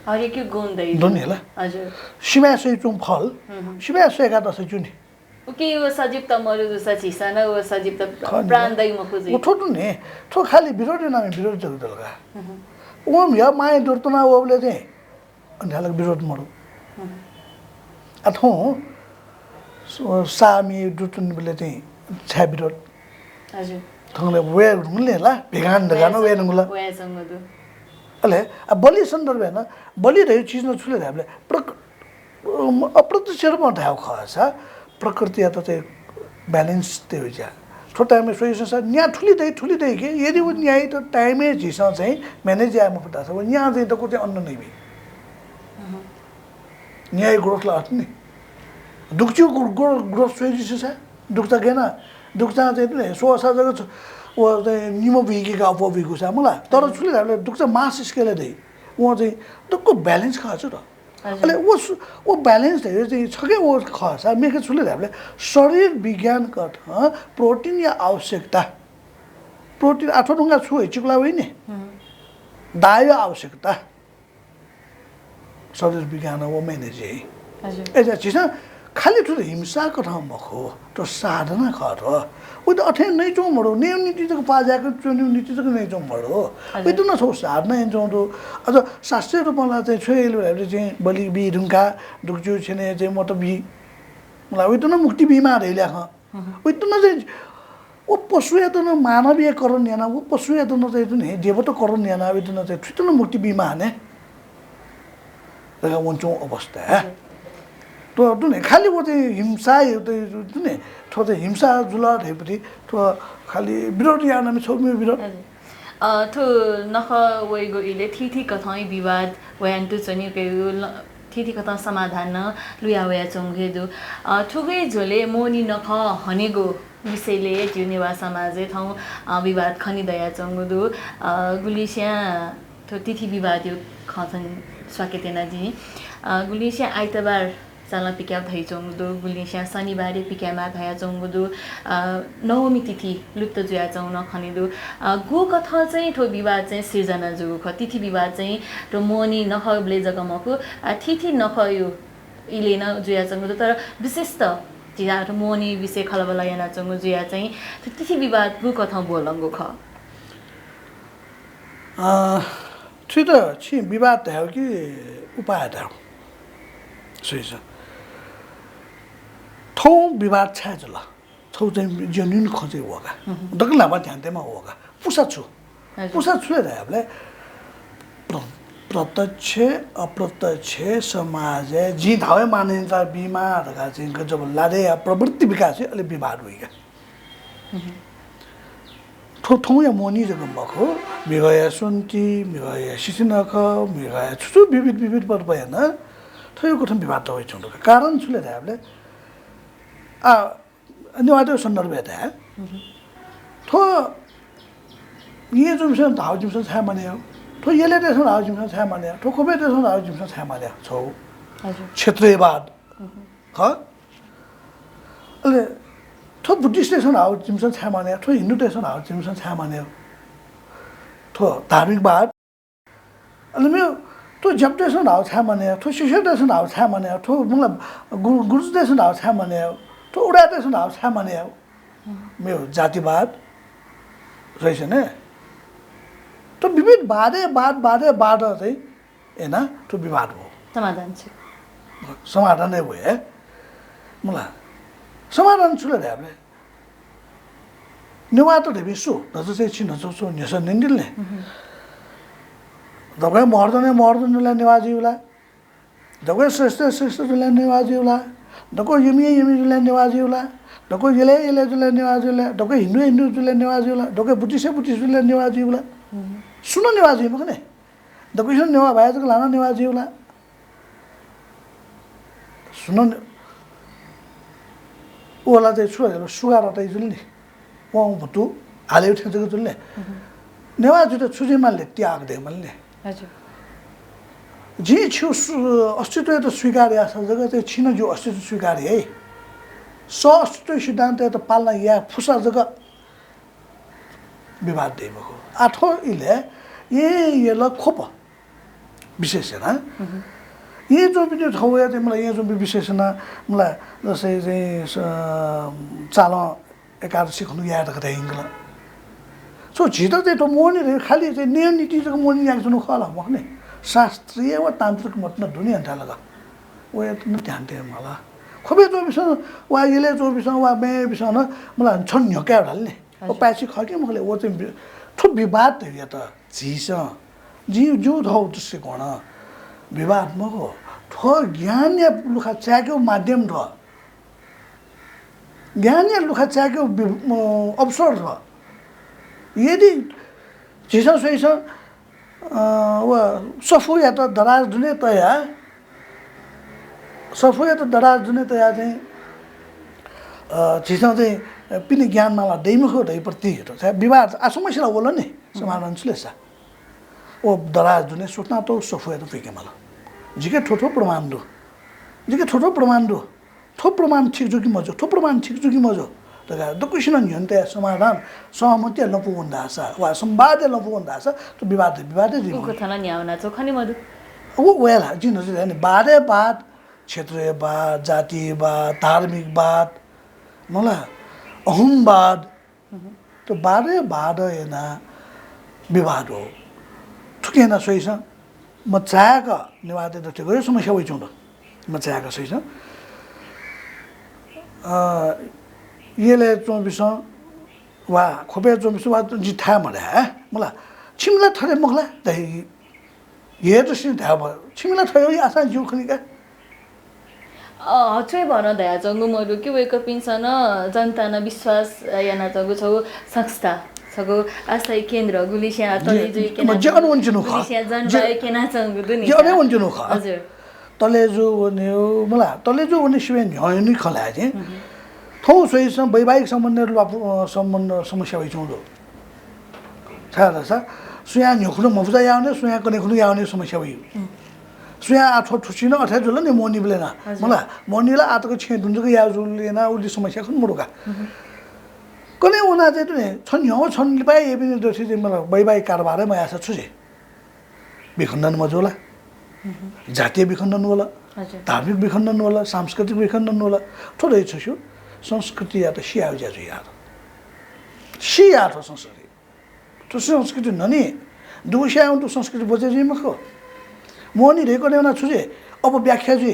हरे के गुन्दै दुने होला हजुर सिमा सही चुम फल सिमा सही का दस जुनी ओके यो सजीव त मरु दुसा छिसा न वो सजीव त प्राण दै म खोजे वो ठोटु नि ठो खाली विरोध नामे विरोध जगदलगा ओम या माय दुर्तना ओबले चाहिँ अन्धालक विरोध मरु अथो सामी दुर्तन बले चाहिँ छा विरोध हजुर थंगले वे रुले ला भेगान दगान वे नगुला वे संगदु अले अब बलि सन्दर्भ हैन बलि रह्यो चीज न छुले हामीले अप्रत्यक्ष रूपमा थाहा खसा प्रकृति त चाहिँ ब्यालेन्स त्यो हुन्छ छोटा में सोइस न्या ठुली दे के यदि वो न्याय तो टाइम है जिसा चाहिँ मैनेज आया म पता छ वो न्या चाहिँ त को चाहिँ अन्न नै भी न्याय ग्रोथ ला नि दुखचु ग्रोथ सोइस छ दुखता गेना दुखता चाहिँ सो असा जगह वो चाहिँ निमो बिगेका अपबिगु छ मलाई तर छुले हामीले दुखता मास स्केल दे वो चाहिँ तको ब्यालेन्स खाछ र अहिले वो बैलेंस है चाहिँ छके वो खसा मेके छुले हामीले शरीर विज्ञान कथ प्रोटीन या आवश्यकता प्रोटीन आठो ढुङ्गा छु चिक्ला होइन दायो आवश्यकता शरीर विज्ञान वो मैनेज है ऐसा चीज खाली ठुलो हिंसा कथा मखो तो साधना कर वो तो अठे नहीं चो मरो ने नीति तक पाजाको चोनि नीति तक नहीं चो मरो वो तो न सो साधना इन चो तो अझ शास्त्रीय रूपमा चाहिँ छोइले चाहिँ बलि बि ढुङ्गा दुखजु छने चाहिँ म त बि मलाई वो तो न मुक्ति बिमा रहेला ख वो तो न चाहिँ वो पशु या तो न मानवीय करण याना वो पशु या तो न चाहिँ नि देवता करण याना वो तो न चाहिँ ठितो न मुक्ति बिमा ने रगा वंचो अवस्था है तो दुने खाली वो चाहिँ हिंसा दुने थो चाहिँ हिंसा जुला धेपति थो खाली विरोध याना में छोमे विरोध थो नख वइगो इले थिथि कथाइ विवाद वयान्तु चनि के थिथि कथा समाधान लुया वया चंगे दु ठुगे झोले मोनी नख हनेगो विषयले जुनेवा समाजे थौ विवाद खनि दया चंगु दु गुलिस्या थो तिथि विवाद यो खथन स्वाकेतेना जी गुलिस्या आइतबार साला पिक्या थै चंगुदु गुलिस्या शनिबारे पिक्यामा थया चंगुदु नवमी तिथि लुप्त जुया चौन खनिदु गो कथा चाहिँ ठो विवाद चाहिँ सृजना जुगु ख तिथि विवाद चाहिँ ठो मोनी नखले जगमको तिथि नखयो इले न जुया चंगुदु तर विशिष्ट जिया ठो मोनी विषय खलबला याना चंगु जुया चाहिँ तिथि विवाद गो कथा बोलंगु ख छिटो छि विवाद हो कि उपाय त सही थौ विवाद छ जल थौ चाहिँ जेन्युन खोजे होगा दक लामा ध्यानतेमा होगा पुसा छु रे हामीले प्रत्यक्ष अप्रत्यक्ष समाज जी धावे मानिन्छ बिमारका चाहिँ जब लादे प्रवृत्ति विकास अलि विवाद होइगा 통통의 모니 저거 먹고 미가야 손기 미가야 시신나가 미가야 추추 비비비비 버버야나 토요 같은 비바도 있죠. कारण 출래 대able 아 안녕하세요 선너베다 토 이해 좀 선 나오지면서 살만해요. 토 예래 대해서 나오지면서 살만해요. 토 고베 대해서 나오지면서 살만해요. 저 아주 क्षेत्र의 바 가? 근데 토 부디스트에서 나오지면서 살만해요. 토 인도에서 나오지면서 살만해요. 토 다른 바 아니면 또 잡대에서 나오 살만해요. 토 시셔대에서 나오 살만해요. 토 뭔가 구르스대에서 나오 살만해요. 토 우라대에서 나오 살만해요. 뭐 जातिवाद रहेछ ने तो विविध बाधे बाध चाहिँ हैन त्यो विवाद हो समाधान छ समाधान नै हो है मलाई समाधान छुले हामीले निवातो 돼 비수 너서 चाहिँ 너서 녀서 nendirle दबै मर्दनेलाई निवाजिउला दबै श्रेष्ठलाई निवाजिउला दको यमीलाई निवाजिउला दको यलेलाई निवाजिउला दको हिन्दूलाई निवाजिउला दको बुद्धिस्टलाई निवाजिउला सुन निवाजिउमा कने दको सुन निवा भए जको लाना निवाजिउला सुन ओला चाहिँ छुरा सुगार त जुल्ने वङ भुतु हाले उठेको जुल्ने निवाजु त छुजेमाले त्याग दे मल्ने हजुर जी छु अस्तित्व त स्वीकार्य छ जग्गा चाहिँ छिन जो अस्तित्व स्वीकार्य है स अस्तित्व सिद्धान्त त पाल्न या फुसा जग्गा विवाद देको आठो इले येला खोप विशेषण ये जो पनि ठाउँ या चाहिँ मलाई यहाँ जो विशेषण मलाई जस्तै चाहिँ चाल एकादशी खनु याद गर्दै हिँड्ला सो झिटो चाहिँ त मोनी खाली चाहिँ नियम नीति चाहिँ मोनी याक जुन खला मखने शास्त्रीय व तांत्रिक मत न दुनिया ढालगा वो या न ध्यान दे मला खोबे जो बिस वा येले जो बिस वा मे बिस न मलाई छन न्यका ढाल्ने ओ पैसे खके मखले वो चाहिँ थु विवाद या त झिस जी जो धौ दृष्टिकोण विवाद मको थो ज्ञान या लुखा चाक्यो माध्यम ध ज्ञान या लुखा चाक्यो अवसर ध यदि झिसा सोइसा वा सफु या त दराज दुने तया सफु या त दराज दुने तया चाहिँ झिसा चाहिँ पिने ज्ञान माला दैमखो दै प्रति विवाद आ समस्या होला नि समाधान छलेसा ओ दराज दुने सुटना तो सफु या त फेके माला जिके ठोठो प्रमाण दो जिके ठोठो प्रमाण दो थो प्रमाण ठीक जो कि मजो थो प्रमाण ठीक जो कि मजो दुकुशिन न्यन्ते समाधान सहमति लपुगुन्दासा वा संवाद लपुगुन्दासा तो विवाद दि उको थाना न्याउना चोखनी मधु ओ वेला जिन हैन बादे बात क्षेत्रीय बात जातीयवाद धार्मिकवाद मला अहमवाद तो बादे बाद हैन विवाद हो थुकेना सोइसा मचाका निवादे त गयो समस्या होइ चुंड मचाका सोइसा येले चोबिस वा खोपे चोबिस वा जिथा मले मला छिमला थरे मखला दही ये त सिन था छिमला थयो आसा जिउ खनिका हचै भन दया जंगु मरु कि वेक पिन्सन जनता न विश्वास याना जंगु छौ संस्था छगु आस्थाय केन्द्र गुलिसिया तले जुइ केना मज्जा अनुन्जुनु खा गुलिसिया जनबाय केना चंगु दुनि जे अनुन्जुनु खा हजुर तले जो भन्यो मला तले जो भने सिबे न्यायनि खला जे थौ सोइसँग वैवाहिक सम्बन्ध समस्या भइचौँदो छादा छ सुया न्युखुनु मफुजा याउने सुया कनेखुनु याउने समस्या भयो सुया आठो ठुसिन अठा जुल नि मोनी बेलेना मला मोनीला आतको छे दुन्जुको या जुलेना उली समस्या खन मुडुका कने उना चाहिँ तुने छन ह्यो छन लिपाए ए पनि दोसी चाहिँ मला वैवाहिक कारबारै म आशा छु जे विखण्डन मजोला जातीय विखण्डन होला धार्मिक विखण्डन होला सांस्कृतिक विखण्डन होला थोरै छु संस्कृति या त सिया जाजु यार सिया त संस्कृति तो संस्कृति ननी दुसिया उन संस्कृति बजे जी मखो मोनी रेको नेना छुजे अब व्याख्या जी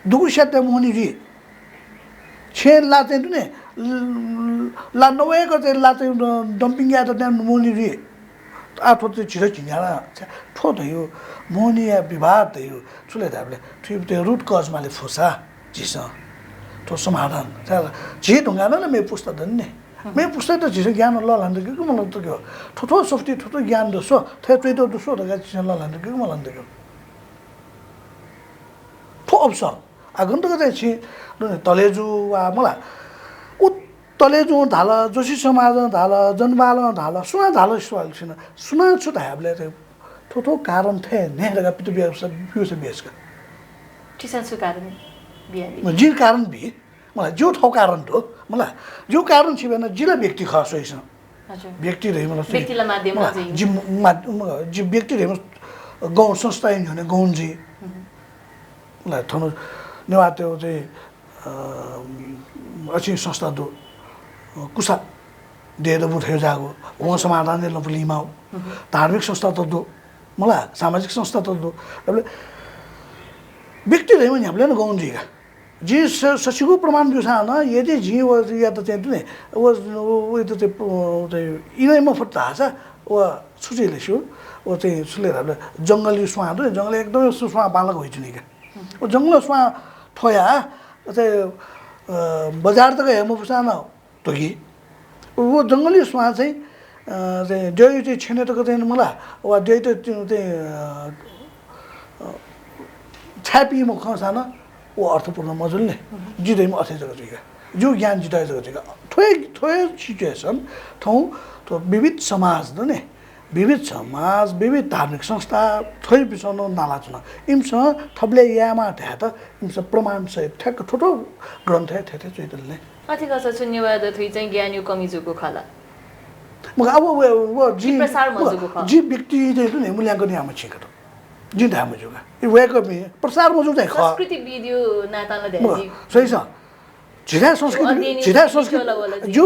दुसिया त मोनी जी छेन ला चाहिँ दुने ला नवे को चाहिँ ला चाहिँ डम्पिङ या त मोनी जी आठो चाहिँ छिटो चिन्याला ठो त यो मोनी या विवाद त यो छुले दाबले त्यो रुट कज माले फुसा जिस तो समाधान जे ढुङ्गा न मे पुस्ता धन्ने 没不是的，其实ज्ञान了难的，个么了这个，突突说的突突ज्ञान的说，他最多都说的个其实了难的，个么了这个，突 option， 跟这个在去，तलेजु वा मलाई ऊ तलेजु धाल जोशी समाज धाल जनबाल धाल सुना धाल सवाल छिन सुना छु धाबले थोथो कारण थे ने लगा पितु बियो से बेस का ठिसा छु कारण बियाली म जी कारण भी मलाई जो थौ कारण तो मलाई जो कारण छि भने जिला व्यक्ति खास होइछ हजुर व्यक्ति रहे मलाई व्यक्तिलाई माध्यम चाहिँ जी व्यक्ति रहे गाउँ संस्था नि गाउँ जी मलाई थनु नेवाते चाहिँ अच्छी संस्था दो कुसा देर बुठे जागो वहाँ समाधान ने लिमाओ धार्मिक संस्था तो दो मला सामाजिक संस्था तो दो अब व्यक्ति रहे मैं यहाँ ना गाँव जी का जी सचिव प्रमाण भी था ना ये जी जी वो या तो चेंज नहीं वो तो इन्हें में फटता है वो सुचे ले शू वो चेंज सुले रहा जंगली स्वां तो जंगल एकदम स्वां बालक हुई चुनी का वो जंगल स्वां थोया अते बाजार तक है मुझे ना तो कि वो जंगली स्वां से जो ये छेने तक तो मला वो जो ये छापी मुख साना वो अर्थपूर्ण मजल ने जिधे में अच्छे जगह जगह जो ज्ञान जिधे जगह जगह थोड़े थोड़े सिचुएशन तो विविध समाज दो ने विविध समाज विविध धार्मिक संस्था थोड़े पिछनो नाला चुना इमसा थबले यामा थे तो इमसा प्रमाण से ठेक थोड़ो ग्रंथ है थे जो इधर ले अति का सच निवाद थी चाहिँ ज्ञान यो कमी जुगो खाला मग अब वो जी प्रसार मजुगो खा जी व्यक्ति जे तो ने मूल्यांकन यामा छिक तो जी धाम जुगा ये वे को भी प्रसार मजुग है खा संस्कृति भिडियो नाताला दे जी सही सा जिधा संस्कृति जो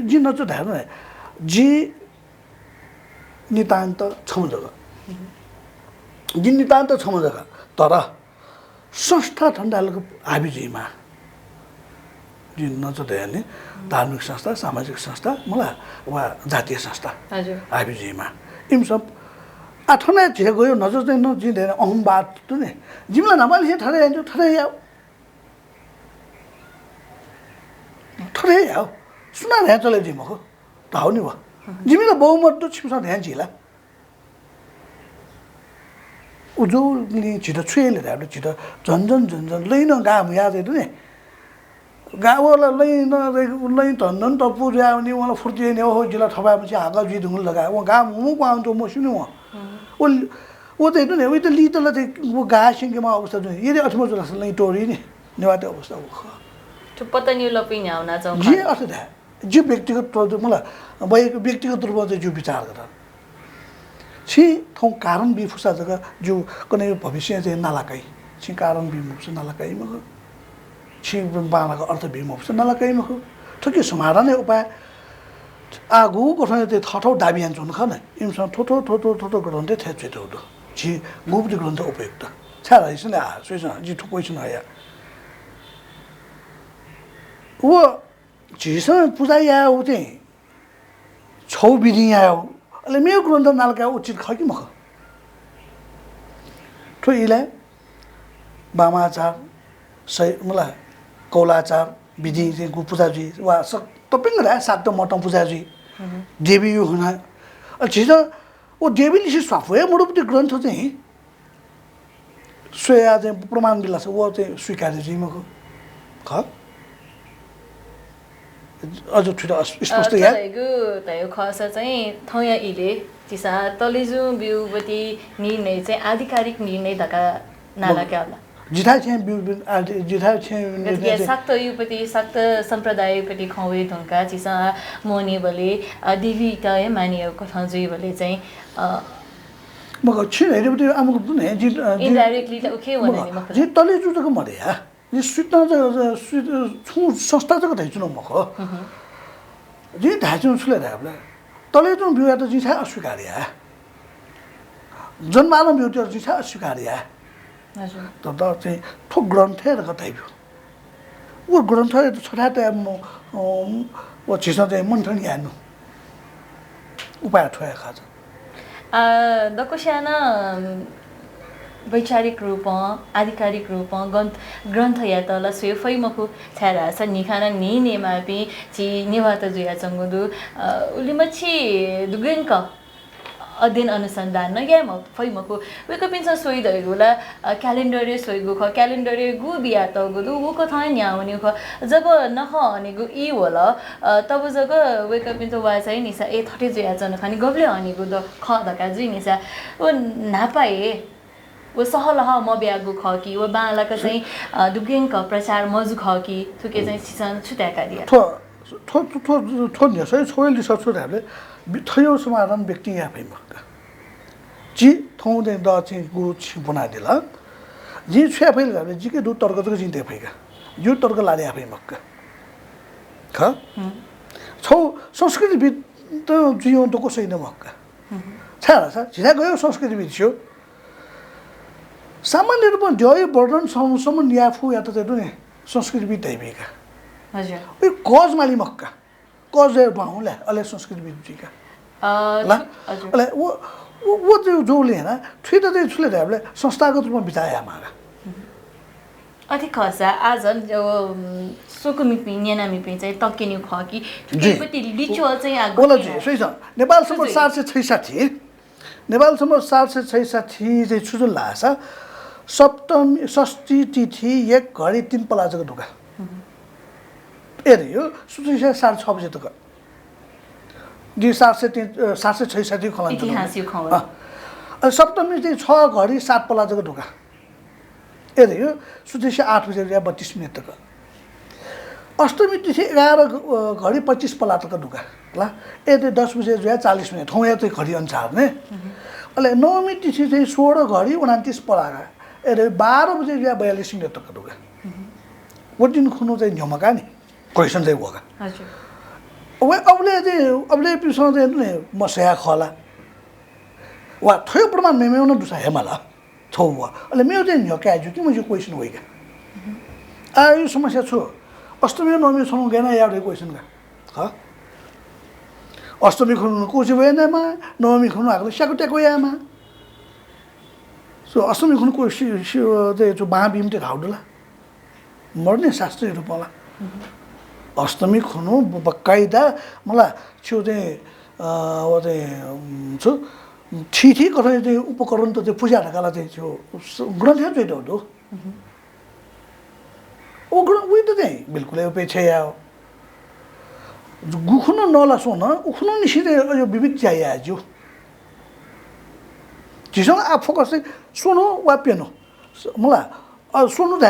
जी न तो धाम है जी नितान्त छम जग्गा जी नितान्त छम जग्गा तर संस्था ठण्डालको आबिजीमा जी नचोने धार्मिक संस्था सामाजिक संस्था मलाई वा जातीय संस्था आबिजीमा इम सब आठना झिरे गयो नजर चाहिँ नजिँदैन अहमवाद त नि जिमलाई नमाले हे ठरे आइन्छ ठरे आऊ ठरे आऊ सुना रे चले जिमको त हो नि वा जिमीला बहुमत त छिसा ध्यान जिला उजोले छिटो छुएले राबले छिटो झन्झन लैन गाम याद हेर्नु नि गाउँला लैन लैन धन्दन त पुर्या आउने उहाँलाई फुर्ती नि हो जिल्ला ठपाएपछि हागा जी ढुङ्गल लगायो उहाँ गाम मुको आउँथ्यो म सुन्नु उहाँ वो त हेर्नु नि उयो त लितल त वो गासिङमा अवस्था जुन यदि अठमा जुलास लै टोरी नि नेवाटे अवस्था हो तो पता नि लपिन आउना चाहौ जे अर्थ दा जो व्यक्तिगत मलाई व्यक्तिगत रूपमा चाहिँ जो विचार गर छि थौ कारण भी फुसा जगह जो कने भविष्य चाहिँ नालाकै छि कारण भी मुक्स नालाकै म छि बालाको अर्थ भी मुक्स नालाकै म ठके समाधान उपाय आगु गठन चाहिँ थठौ दाबियान जुन खन इमसँग थोथो गरन्ते थे छिटो दो छि गुप्त ग्रन्थ उपयुक्त छारा इसले आ सोइछ जी ठुकै छ नया वो जिसँग पूजा या हो चाहिँ छौ विधि या हो अहिले मेरो ग्रन्थ नालका उचित ख कि मख ठोइला बामाचार सही मलाई कौलाचार विधि चाहिँ गु पूजाजी वा तपाईँ रा सात मटम पूजाजी देवी यो हुना छिज ओ देवीले चाहिँ स्वाफे मुडुपति ग्रन्थ चाहिँ सोया चाहिँ प्रमाण बिला छ वो चाहिँ स्वीकार्य चाहिँ मख ख अझ ठुलो स्पष्ट या तलेगु तयो खस चाहिँ थया इले तिसा तलेजु बिउबती निर्णय चाहिँ आधिकारिक निर्णय धका नाला क्याला जिथा चाहिँ बिउ जिथा चाहिँ गतिया सक्त युपति सक्त सम्प्रदायपति खवे ढंका तिसा मोनी बले देवी तय मानियो कथजुइ बले चाहिँ मग छिन हेरेबटी आमुको दुन हे जि इनडाइरेक्टली त ओके भने नि मख जि तलेजु तक मरे या ये सुत्ता छु संस्था तक धाइछु न मख जे धाइछु छुले राबले तले जुन बिउ त जिथा अस्वीकार्य जन्माल बिउ त जिथा अस्वीकार्य हजुर त चाहिँ ठो ग्रन्थ र कतै बिउ वो ग्रन्थ त छोटा त वो छिस चाहिँ मन्थन यानु उपाय ठोया खाज दकोशाना वैचारिक रूपमा आधिकारिक रूपमा ग्रंथ या तला स्वेफै मखु छारा सा निखाना नि नेमापि ची निवात जुया चंगुदु उलिमछि दुगेंक अध्ययन अनुसंधान न या म फैमको वेक पिन्छ सोइ दैगुला क्यालेन्डरे सोइगु ख क्यालेन्डरे गु बिया त गुदु उ कथा न्याउनी ख जब नख अनेगु इ होला तब जग वेक पिन्छ वा चाहिँ निसा ए 30 जुया जन खानी गबले अनेगु द ख दका जुइ निसा ओ नापाए वो सहलह म ब्यागु ख कि वो बालाका चाहिँ दुगेंक प्रचार मजु ख कि थुके चाहिँ सिसन छुट्याका दिया थो न्यासै छोयल रिसर्च हामीले थयो समाधान व्यक्ति यहाँ भइमक्का जी थौ दे द चाहिँ गु छि बना दिला जी छ्या फैल हामीले जी के दु तर्क त जिन्ते भइका यो तर्क लाले आफै मक्का ख छौ संस्कृति बिद त जियो त कसै न मक्का छाडा छ झिना गयो संस्कृति बिद थियो सामान्य रूपमा जय वर्णन सम्म न्याफु या त नि संस्कृति बिद भइका हजुर ओ कज माली मक्का कज बाहुला अले संस्कृति बिद जिका ला अले वो जोले हैन थ्री त छुले हामीले संस्थागत रूपमा बिताया मागा अधिक खसा आज जो सोकुमिपि न्यानामिपि चाहिँ तकिनु ख कि ठुकैपति रिचुअल चाहिँ आगो बोला जी सही छ नेपाल सम्म 766 नेपाल सम्म 766 चाहिँ छुजुल लासा सप्तमी षष्ठी तिथि एक घडी 3 पलाजको ढुका यो सुचिसा 6:30 बजे तक जी 766 खोला इतिहास यो खौ सप्तमी चाहिँ 6 घडी 7 पलाजको ढुका यो सुचिसा 8 बजे 32 मिनेट तक अष्टमी तिथि 11 घडी 25 पला तक ढुका ल 10 बजे 40 मिनेट हो या चाहिँ घडी अनुसार ने अहिले नवमी तिथि चाहिँ 16 घडी 29 पलागा 12 बजे 42 मिनेट तक ढुका वो दिन खुनु चाहिँ न्यमका नि क्वेशन चाहिँ होगा हजुर अबले पिसो चाहिँ ने मसया खला वा थयो प्रमाण मेमेउन दुसा हेमला छौ वा अहिले मेरो चाहिँ न्यका आजु कि मैले क्वेशन होइगा यो समस्या छु अष्टमी नवमी सँग गेना याडे क्वेशन का ह अष्टमी खुनु कोची भएनमा नवमी खुनु आको स्याकुटेको यामा सो अष्टमी खुनु को चाहिँ जो बा बिमते धाउडला मर्ने शास्त्रीय रूपमा अष्टमी खुनु बकाइदा मलाई छ्यो चाहिँ ओ चाहिँ छु ठिठी कथा चाहिँ उपकरण त चाहिँ पूजा ढकाला चाहिँ छ्यो ग्रन्थ चाहिँ हो ओ ग्रन्थ उही त चाहिँ बिल्कुलै उपेक्षा या गुखुन नला सोन उखुन निसिते यो विविध चाहिए आज जिसँग आ फोकस चाहिँ सुनो वा पेनो मलाई सुन्नु था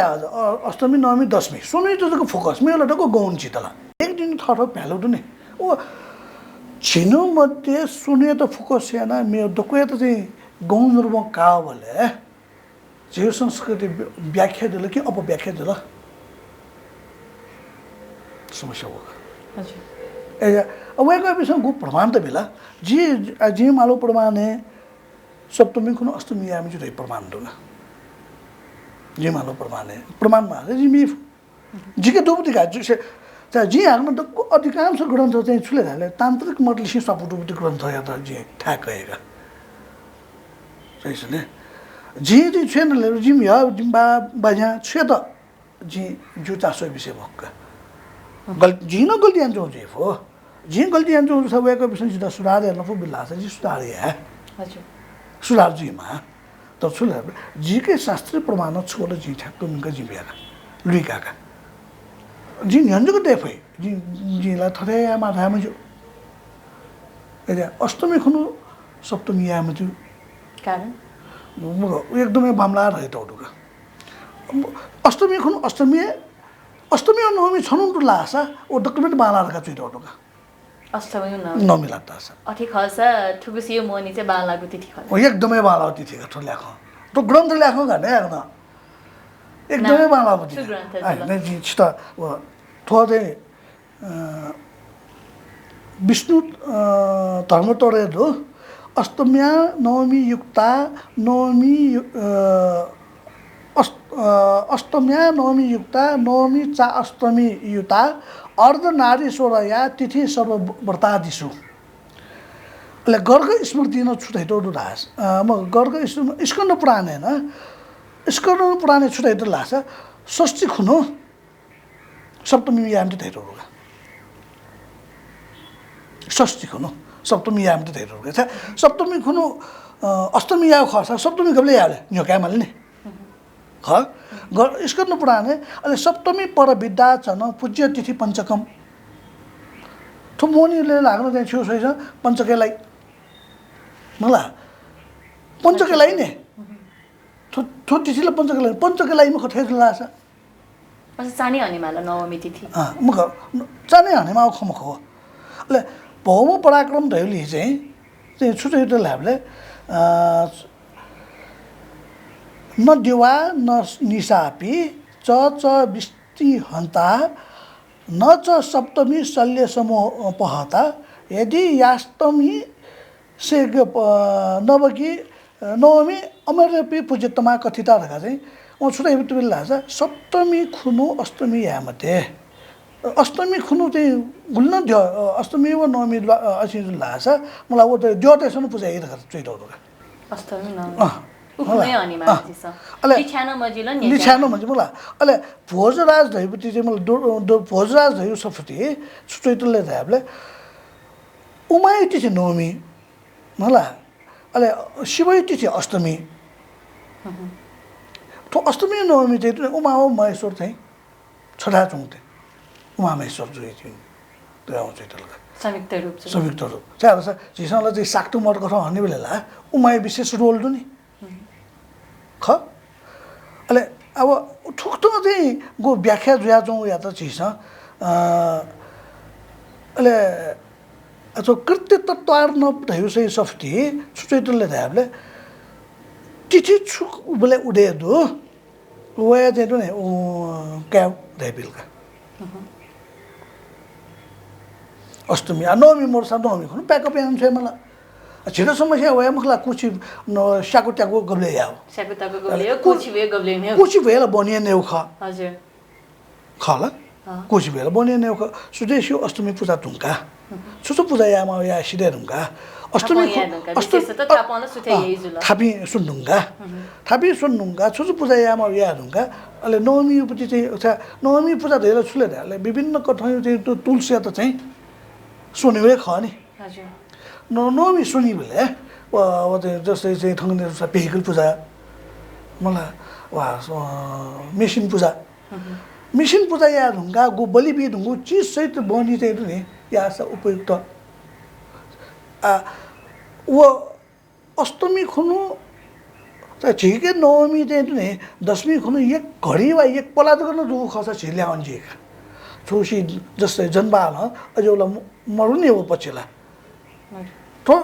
अष्टमी नवमी दशमी सुन्नु त फोकस मेरो टको गौन चितला एक दिन थर भ्यालु नि ओ छिनो मध्ये सुने त फोकस छैन मेरो दको त चाहिँ गौन रूपमा का भले जीव संस्कृति व्याख्या दिल कि अपव्याख्या दिल समस्या हो हजुर अब एक विषय गु प्रमाण त बेला जी मालो प्रमाण है सप्तमी खुन अष्टमी आमी जुदै प्रमाण दोला जी मालो प्रमाण है प्रमाण मा जी मी जी के दोबुति का जी से जी हालमा त अधिकांश ग्रन्थ चाहिँ छुले हाले तान्त्रिक मतलिसी सपुटुबुति ग्रन्थ या त जी ठ्याक गएका सही छ ने जी छैन ले जी या जिम्बा बाजा छ त जी जुता सो विषय भक्का जी न गल्ती आन्छ हो जी गल्ती आन्छ सबैको विषय जुदा सुधार हेर्न पो बिल्ला छ जी सुधार है हजुर सुधार जी मा त सुधार जी के शास्त्रीय प्रमाण छोड जी ठ्याक्क मिका जी बिया लुइका का जी न्यन्जको देफै जी जीला थरे मा धाम जो एजा अष्टमी खुनु सप्तमी आमा जो कारण एकदमै मामला रहे त उडुका अष्टमी खुनु अष्टमी और नवमी छनुन लासा ओ डकुमेन्ट बालारका चुइट उडुका अष्टमी नवमी लातासा अथि खसा ठुकुसियो मोनी चाहिँ बालाको तिथि खला ओ एकदमै बाला तिथि का ठुल्याख तो ग्रन्थ ल्याख गर्ने यार एकदमै बाला बति हैन जी छ थोदे विष्णु धर्मतोरे दो अष्टम्या नवमी युक्ता नवमी अष्टम्या नवमी युक्ता नवमी चा अष्टमी युता अर्ध नारी सोरया तिथि सर्व व्रतादिषु ले गर्ग स्मृति न छुटाइ तो लास म गर्ग स्कंद पुराण है ना स्कंद पुराण छुटाइ तो लास षष्ठी खुनो सप्तमी याम ते रोगा षष्ठी खुनो सप्तमी याम ते रोगा छ सप्तमी खुनो अष्टमी याव खसा सप्तमी कबले याले न्यो क्यामल नि ख स्कंद पुराण है अले सप्तमी पर विद्या छन पूज्य तिथि पंचकम थुमोनीले लाग्नु चाहिँ छु छैछ पञ्चकेलाई मला पञ्चकेलाई नि थो तिथिले पञ्चकेलाईमा खठै लाछ अझ चानी हनेमाला नवमी तिथि मुख चानै हनेमा खमख हो ले भौम पराक्रम दैली चाहिँ छुटै त लाभले न दिवा न निसापी च बिस्ती हन्ता न च सप्तमी शल्य समूह पहता यदि यास्तमी से नवकी नवमी अमरपी पूज्यतमा कथिता रखा चाहिँ छुट्टै बिटुबिल लाग्छ सप्तमी खुनु अष्टमी यामते अष्टमी खुनु चाहिँ गुल्न दियो अष्टमी व नवमी असी लाग्छ मलाई वो त ज्योतिषन पूजा यही रखा चाहिँ अष्टमी नवमी उखुमै हनेमा दिस लिछानो मजिलो नि लिछानो मजि मलाई अले भोजराज धैपति चाहिँ मलाई भोजराज धैउ सफति छुटैतले धाबले उमायति चाहिँ नवमी मलाई अले शिवयति चाहिँ अष्टमी तो अष्टमी नवमी चाहिँ उमा हो महेश्वर चाहिँ छठा चुङते उमा महेश्वर जुई चाहिँ त्यो आउँछ त्यसले संयुक्त रूप चाहिँ अब झिसँगलाई चाहिँ साक्टु मट कथा भन्ने बेला उमाय विशेष रोल दु नि ख अले अब ठुक्ठुक चाहिँ गो व्याख्या जुया जाउँ या त चिज अले अथवा कृत्य तत्वार नभयो चाहिँ सफ्टी छुटैतले धाबले तिथि छुक बोले उडे दु वया चाहिँ नि क्याब धाइबिलका अष्टमी नवमी मोर्सा नवमी खुनु प्याकअप याम छ मलाई छिटो समस्या वया मखला कुची साकुट्याको गब्ले याव साकुट्याको गब्ले कुची वे गब्ले ने कुची भेला बनिए नेउ ख हजुर खला कुची भेला बनिए नेउ ख सुदेश्यो अष्टमी पूजा तुंका सुसु पूजा यामा या सिधे रुंगा अष्टमी थापी सुन्नुंगा सुसु पूजा यामा या रुंगा अले नवमी उपति चाहिँ नवमी पूजा धेरै छुले अले विभिन्न कथायु चाहिँ तुलसी त चाहिँ सुनिवे ख नि हजुर नवमी सुनि बेले जस्तै चाहिँ थङ्ने भेहिकल पूजा मलाई वा मेसिन पूजा या ढुङ्गा गो बलि बि ढुङ्गु चिज सहित बनि चाहिँ नि या उपयुक्त वो अष्टमी खुनु ठिकै नवमी चाहिँ नि दशमी खुनु एक घडी वा एक पलाद गर्न दुख खस छिल्या अन्जिएका छोसी जस्तै जन्माल अझौला मरुने हो पछिला तो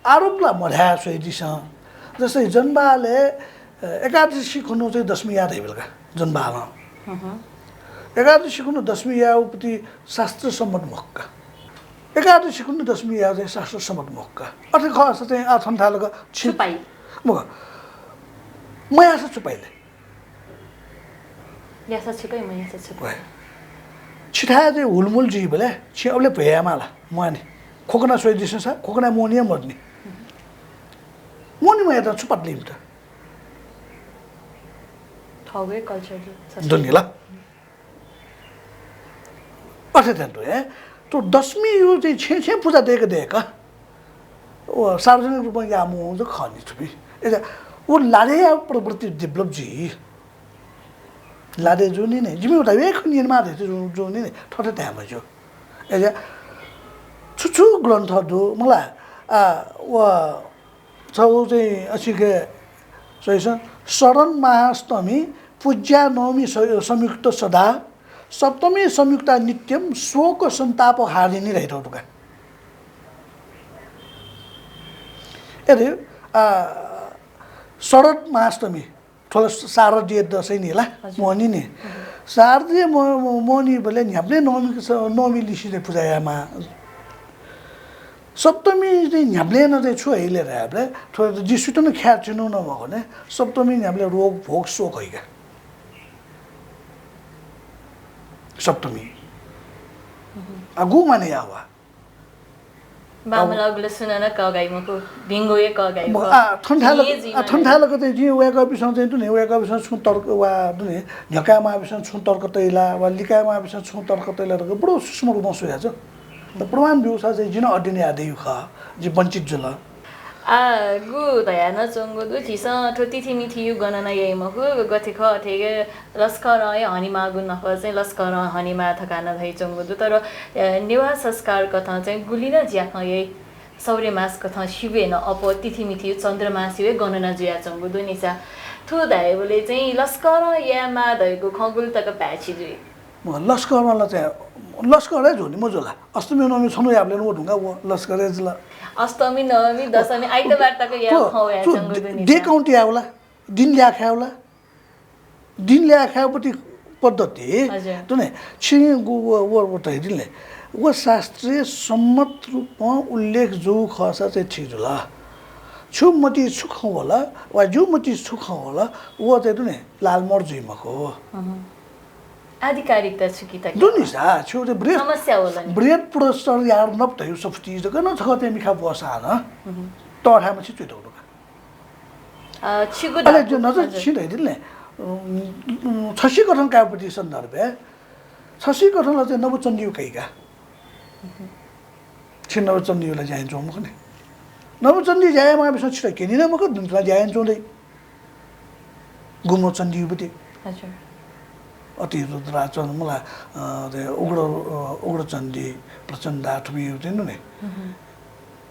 आरोपलाई मर्या सोधिसँग जस्तै जन्माले एकादशी खुनु चाहिँ दशमी याद बेलुका जन्माल एकादशी खुनु दशमी यावपति शास्त्र सम्मत मक्का एकादशी खुनु दशमी याव चाहिँ शास्त्र सम्मत मक्का अथवा खस चाहिँ आथन्थालको छुपाई म यासा छुपाइले यासा छुपाई म यासा छुपाई छिठा चाहिँ हुलमुल जी बेला छिअबले भयामाला मनी खोकना सोइदिस छ खोकना मोनिया मर्ने मोनीमा हेर्दा छुपाट लिन्छ ठाउँकै कल्चर दुनियाला अर्थात् है तो दशमी यो चाहिँ छे पूजा देका ओ सार्वजनिक रूपमा या मो जो खानी छुपी एजा वो लाडे प्रवृत्ति डेभलप जी लाडे जो नि जिमी उता एक निर्माण है जो नि ठटे त्यहाँ भयो एजा छुछु ग्रन्थ दु मलाई व छौ चाहिँ असिके सहिस शरण महाअष्टमी पूज्या नवमी संयुक्त सदा सप्तमी संयुक्त नित्यम शोक सन्ताप हारिनी रहिरहनु का यदि शरद महाअष्टमी ठोला शारदीय दशैं नि ला मोनी नि शारदीय मोनी बेले न्याप्ले नवमी लिसिले पूजायामा सप्तमी चाहिँ न्याप्ले न चाहिँ छु अहिले ऱ्याप्ले थोड़ा जिसुट न ख्यार चिनु नभएको ने सप्तमी न्याप्ले रोग भोग शोक हैका सप्तमी अगु माने आवा बामलागले सुनाना कगाइमको भिंगोए कगाइमको ठन्ठालको चाहिँ जी वेका बिसँग चाहिँ दुने वेका बिसँग छु तर्क वा दुने झकामा बिसँग छु तर्क तैला वा लिकामा बिसँग छु तर्क तैला रको बडो सूक्ष्म रूपमा सोया छ त प्रमाण व्यवसाय चाहिँ जिन अड्डिने आदै ख जी वञ्चित जुल गु दयाना चंगो दु थिसा ठोती थिमी थियु गणना यमको गति ख थेगे लस्कर आय हनी मागु नख चाहिँ लस्कर हनी मा थकाना धै चंगो दु तर निवास संस्कार कथा चाहिँ गुलिना ज्या ख यै सौर्य मास कथा शिवे न अप तिथि मिथि चन्द्रमा शिवे गणना जुया चंगो दु निसा थु दाइबले चाहिँ लस्कर या मा धैको खगुल तक प्याछि जुइ लस्करमा चाहिँ लस्करै झोनी मजुला अष्टमी नवमी छनु याबले न ढुंगा वो लस्करै जुला अष्टमी नवमी दशमी आइतबार तक या खौया चंगो दु निसा डे काउन्ट यावला दिन ल्या खावला दिन ल्या खावपति पद्धति तने छि गु वो त हेदिले वो शास्त्रीय सम्मत रूपमा उल्लेख जो खसा चाहिँ ठीक जुला छुमति सुखौ होला वा जुमति सुखौ होला वो चाहिँ तने लालमोर जुइमको आधिकारिकता छुकिता दुनिसा छु ते ब्रेड समस्या होला नि ब्रेड प्रोसेसर यार नप त यो सब चीज गन छते मिखा बसा न तठामा छि चुइतो छिगु अले जो नजर छि हेदिले छसी गठन कापति सन्दर्भ छसी गठनलाई चाहिँ नवचण्डी कहिका छिन नवचण्डीलाई जाइन जोम खने नवचण्डी जायमा बिस छिटो किनिन मको दुनला जाइन जोदै गुमो चण्डीपति हजुर अति रुद्राचन मलाई उग्र चण्डी प्रचण्ड आठमी हुँदैन नि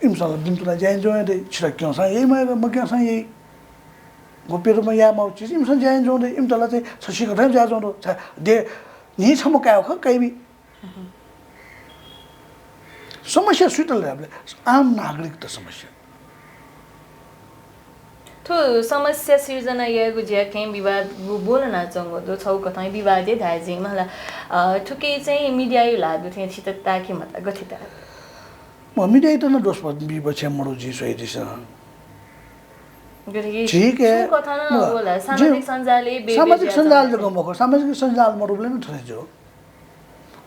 इमसँग दुनला जाइन जोदै छिटो क्योसा यही म क्योसा यही गोप्यरूपमा या माउची इमसँग जाइन जोदै इमतला चाहिँ छसी गठन जा जोदो दे नि छम कायो ख कैबी समस्या सुटल हामीले आम नागरिकता समस्या तो समस्या सिर्जना यगु ज्या केम विवाद बोल्न चंगो दो छौ कथा विवादे धाइजिङ मला ठुके चाहिँ मिडिया यो लादु थिए छित ताके मत गथिता म मिडिया त न दोष बि बछे मडो जी सोइ दिस ठीक है कथा न होला सामाजिक सञ्जालले सामाजिक सञ्जाल जको मको सामाजिक सञ्जाल मरुले न थरे जो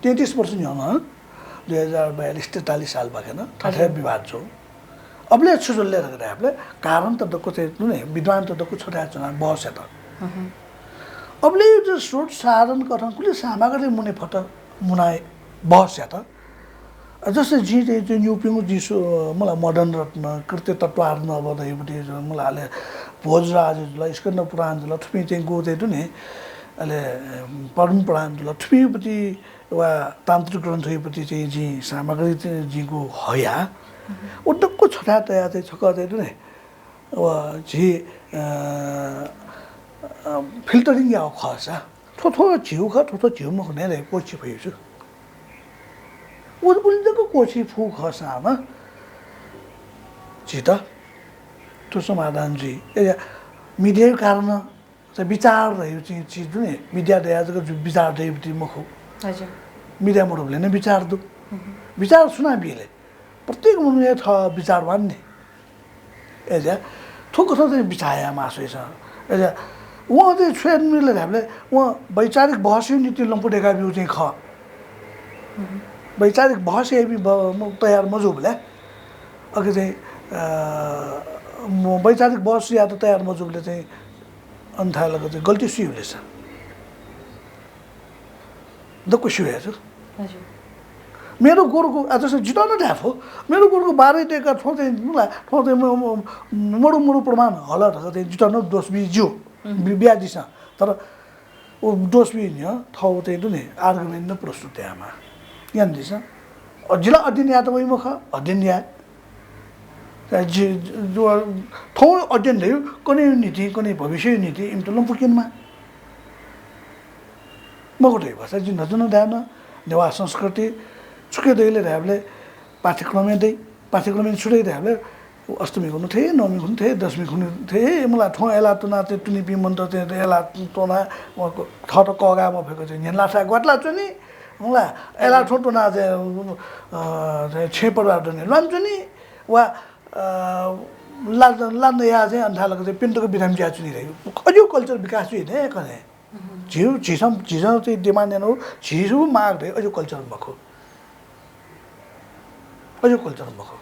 33 वर्ष नि हो 2042-43 साल भएन ठठै विवाद छ अबले छुजले रगरे हामीले कारण त दको चाहिँ नुने विद्वान त दको छोटा चना बस त अबले यो स्रोत साधन कथन कुले सामग्री मुने फट मुनाय बस त जस्तै जी चाहिँ न्युपिङको जिसो मलाई मोडर्न रत्न कृत्य तत्वार नबदैपति मलाई भोजराजलाई स्कन्द पुराण जुल थुपी चाहिँ गो चाहिँ नि अहिले परम पुराण जुल थुपीपति वा तान्त्रिक ग्रन्थपति चाहिँ जी सामग्री चाहिँ जीको हया उडक्को छोटा तया चाहिँ छक चाहिँ नि वा जी फिल्टरिङ या खसा थोथो झिउ ख थोथो झिउ म हुने रे कोची भयो छु उल्लेको कोची फु खसामा छिटा त्यो समाधान जी मिडिया कारण चाहिँ विचार रह्यो चाहिँ चिज नि मिडिया दयाजको विचार दैवती मुखो हजुर मिडिया मोडले नै विचार दु विचार सुना बिले प्रत्येक मुने छ विचारवान नि एजा थोक चाहिँ विचाया मासै छ एजा वहाँ चाहिँ छेनले हामीले वहाँ वैचारिक बहस नीति लम्पुडेका बिउ चाहिँ ख वैचारिक बहस तयार मजुबले अघि चाहिँ वैचारिक बहस या त तयार मजुबले चाहिँ अन्थालको चाहिँ गल्ती सुइले छ दक्को सुया छ मेरो गोरुको आज चाहिँ जिताउन ढाफ हो मेरो गोरुको 12 टेका ठो चाहिँ मलाई ठो चाहिँ मडु मडु प्रमाण होला चाहिँ जिताउन दोष बिज्यो बिहा दिस तर ओ दोष बि नि ठाउँ चाहिँ नि आर्गुमेन्ट न प्रस्तुत त्यामा यान दिस जिल्ला अध्ययन या त वही मुख अध्ययन या जो ठाउँ अध्ययन भयो कुनै नीति कुनै भविष्य नीति इम्तलम पुकिनमा मगोटै भाषा जिन नजन ध्यान नेवा संस्कृति छुके दैले हामीले पाठ्यक्रम छुटै हामीले अष्टमी गर्नु थिए नवमी गर्नु थिए दशमी गर्नु थिए मलाई ठो एला तुना चाहिँ टुनिपी मन्त्र चाहिँ एला तोना ठट कगामा भएको चाहिँ नेला गट्ला चुनी मलाई एला ठो तुना चाहिँ छेपडा डने लान्छु नि वा लान्द या चाहिँ अन्थालको चाहिँ पिण्डको बिराम ज्या चुनिरहेको अझै कल्चर विकास चाहिँ कने झिउ झिसम चाहिँ डिमान्ड हो झिसु माग अझै कल्चर भएको अझै कल्चर भएको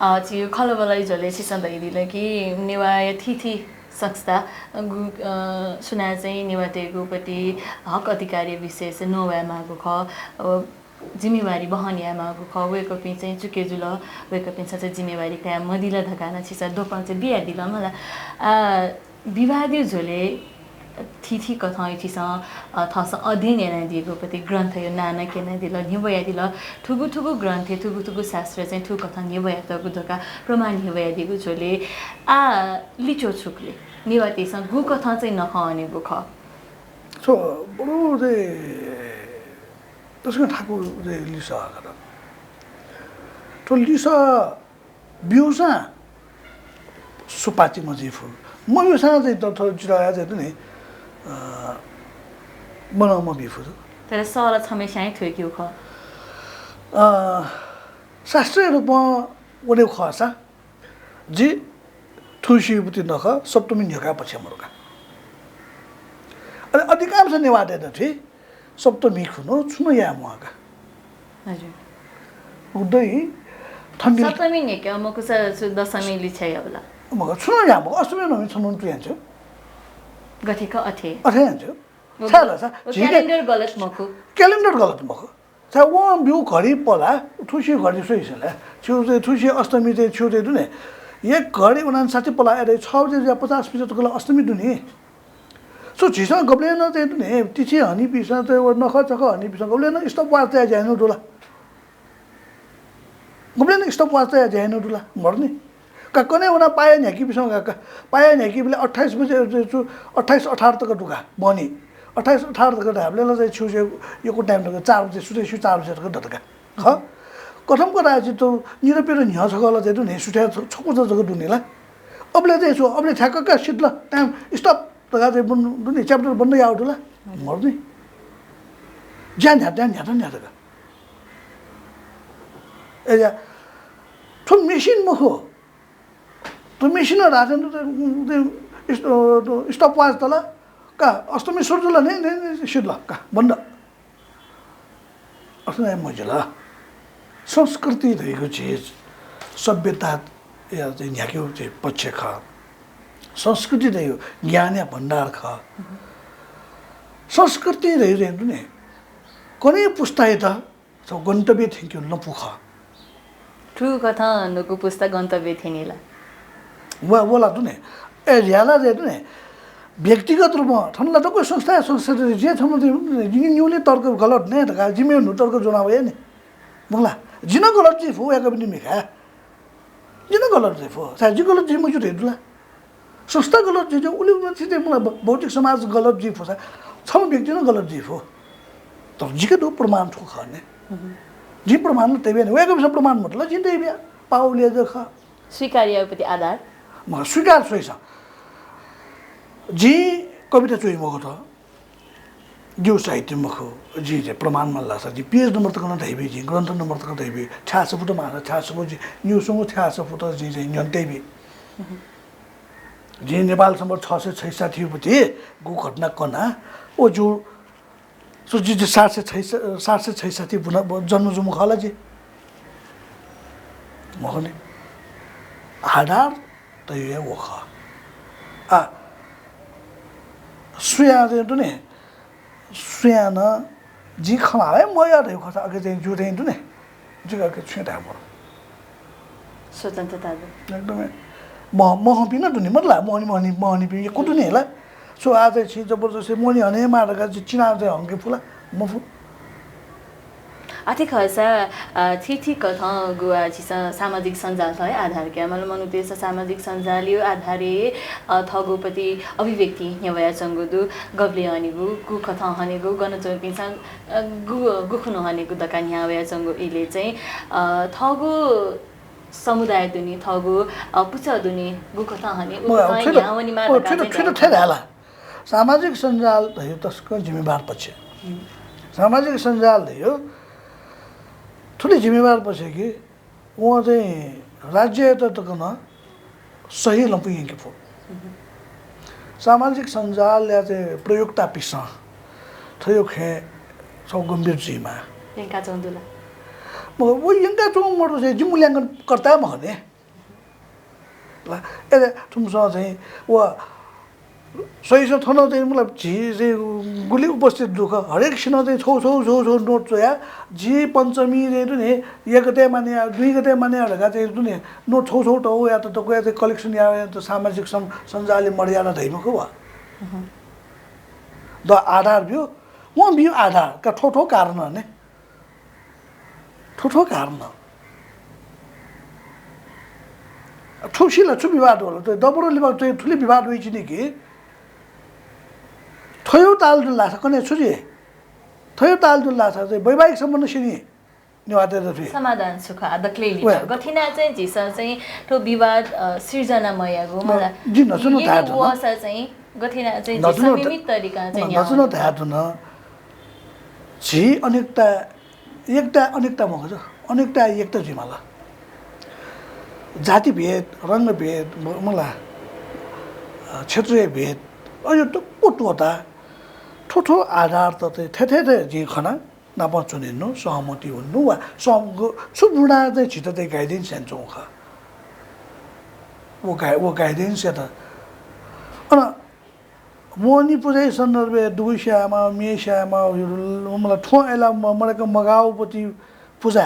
지금 컬러벌라이 전에 시선들이 기 니와 티티 संस्था सुना चाहिँ निवातेकोपट्टि हक अधिकारी विशेष नोवामाको ख जिम्मेवारी बहनिया मागु ख वेकपिन चाहिँ चुकेजुल वेकपिन चाहिँ जिम्मेवारी का मदिला धकाना छिसा दोपन चाहिँ बिया दिला मलाई विवादी झोले थिथी कथा छिसा थस अध्ययन हेर्न दिएको पति ग्रन्थ यो नाना केन दिला निवया दिला ठुगु ठुगु ग्रन्थ ठुगु ठुगु शास्त्र चाहिँ ठु कथा निवया तको धका प्रमाण निवया दिएको झोले लिचो छुकले निवातेसँग गु कथा चाहिँ नखने गु ख सो बडो दे त्यसको ठाकुर दे लिसा गरा तो लिसा बिउसा सुपाची मजी फुल म यो साना चाहिँ त थोर चिराया चाहिँ नि बनाउ म बिफु तर सर छमे चाहिँ थियो कि ख शास्त्रीय रूपमा ओले खसा जी थुसीपुति नख सप्तमी न्यका पछि मरुका अनि अधिकांश नेवाटे त थिए सप्तमी खुनो छुनो या मका हजुर उदै ठण्डी सप्तमी न्यका म कुसा दशमी लिछै होला मका छुनो या मका अष्टमी नमी छुनो तुयान्छ गठिक अथे अथेन्छ छाला छ क्यालेन्डर गलत मको क्यालेन्डर गलत मको छ व बिउ घडी पला थुसी घडी सोइसला छुजे थुसी अष्टमी चाहिँ छुजे दुने एक घडी 59 पला अरे 6 बजे 50 मिनट तक अष्टमी दुनी सो छिसा गब्ले न चाहिँ दुने तिछि हनी पिसा चाहिँ नख चख हनी पिसा गब्ले न स्टप वार्ता जानु डोला गब्ले न स्टप वार्ता जानु डोला मर्ने कने उना पाए नि कि पिसा पाए नि कि 28 बजे 28 18 तक दुका बनी 28 18 तक हामीले ल चाहिँ छुजे यो को टाइम तक 4 बजे सुते 4 बजे तक दटका ह कथम करा चाहिँ त निरपेर न्या छगला चाहिँ दुने सुते छको जको दुनेला अबले चाहिँ सो अबले ठ्याक्क सिद्ध टाइम स्टप तगा चाहिँ दुने च्याप्टर बन्दै आउटला मर्ने ज्यान तका एजा थु मेसिन मखो तो मेसिन राजन स्टप वाच तला का अष्टमी सूर्यला ने सिद्ध का बन्द असले मजला संस्कृति रहेको चिज सभ्यता या चाहिँ यहाँको चाहिँ पक्ष ख संस्कृति रह्यो ज्ञान या भण्डार ख संस्कृति रह्यो चाहिँ नि कुनै पुस्ताए त गन्तव्य थिङ्क्यो नपुख ठु कथा नुको पुस्ता गन्तव्य थिनिला बोला दुने ए झ्याला जे दुने व्यक्तिगत रूपमा ठन्ला त कोही संस्था जे छ न्युले तर्क गलत नै त जिम्मे हुनु तर्क जोना भयो नि बोला जिन गलत जी फो याको पनि मिखा जिन गलत जी फो साजी गलत जी मुजु हेदुला संस्था गलत जी उले चाहिँ मलाई भौतिक समाज गलत जी फो छ व्यक्ति न गलत जी फो तर जिके दो प्रमाण छ खने जी प्रमाण तबे नि याको प्रमाण मतलब जिन्दे बिया पाउले ज ख स्वीकार्यपति आधार म स्वीकार सोइछ जी कविता चोइ मको त जो साहित्य मखो जी जे प्रमाण मन लाग्छ जी पेज नम्बर तक न दैबी जी ग्रन्थ नम्बर तक दैबी 600 फुट मारा 600 फुट न्यूसँग 600 फुट जी जे न्यन्दैबी जी नेपाल सम्म 666 फुटे गु घटना कना ओ जो सो जी 766 जन्म जुम खला जी मखने आधार त यो वख आ सुया दे दुने सुयान जी खमाए म याद है खसा अगे चाहिँ जुरे दुने जुगा के छेटा म स्वतन्त्रता एकदमै म पिन दुने मतलब मनी पिन को दुने होला सो आज चाहिँ जबरजस्ती मनी हने मारका चिना चाहिँ हंगे फुला म फु आथे खसा थिथी कथा गुआ छिसा सामाजिक सञ्जाल है आधार के मलाई मनुतेस सामाजिक सञ्जाल यो आधारे थगोपति अभिव्यक्ति न्यवया चंगुदु गब्ले हनेगु गु कथा हनेगु गन चौपिसा गुखुनो हनेगु दका न्यावया चंगु इले चाहिँ थगो समुदाय दुनी थगो पुचा दुनी गु कथा हने न्यावनी मार्का सामाजिक सञ्जाल भयो त्यसको जिम्मेवार पछि सामाजिक सञ्जाल थियो ठुलै जिम्मेवार पछि कि उहाँ चाहिँ राज्य त कन सही लम्पुङ के फो सामाजिक सञ्जाल या चाहिँ प्रयोगता पिस थयो खे सब गम्भीर जीमा यंका चौंदुला म वो यंका चौं मरो चाहिँ जिमुल्याङ्कन कर्ता म भने ल ए तुमसँग चाहिँ वा सहीसँग थन चाहिँ मतलब झी चाहिँ गुली उपस्थित दुःख हरेक सिन चाहिँ छौ छौ छौ छौ नोट चाहिँ झी पञ्चमी चाहिँ नि 1 गते माने 2 गते माने हरका चाहिँ नि नोट छौ छौ टौ या त कोही चाहिँ कलेक्सन या त सामाजिक सञ्जालले मर्यादा धैमको वा द आधार बियो म बियो आधार का ठोठो कारण ने ठोठो कारण ठुसीला छु विवाद होला त दबरो लिबा चाहिँ ठुली विवाद होइ नि कि थयो तालजुल लाग्छ कने छुजी थयो तालजुल लाग्छ चाहिँ वैवाहिक सम्बन्ध सिनी निवादेर छु समाधान सुख आदकले लिन्छ गथिना चाहिँ झिसा चाहिँ ठो विवाद सिर्जना मयागो मलाई जी नसुनो थाहा छ वसा चाहिँ गथिना चाहिँ संयमित तरिका चाहिँ नसुनो थाहा छ न झी अनेकता एकता अनेकता मगज अनेकता एकता जिमाला जाति भेद रङ्ग भेद मलाई क्षेत्रीय भेद अयो त पोटोता ठोठो आधार त ठेठे जी खना नाप चुनिनु सहमति हुनु वा सुबुढा चाहिँ छिटो चाहिँ गाइडेन्स हेर्छौँ ख वो गाइडेन्स त अन मोनी पूजा सन्दर्भे दुईश्यामा मेश्यामा मलाई ठो एला मलाई मगाउपति पूजा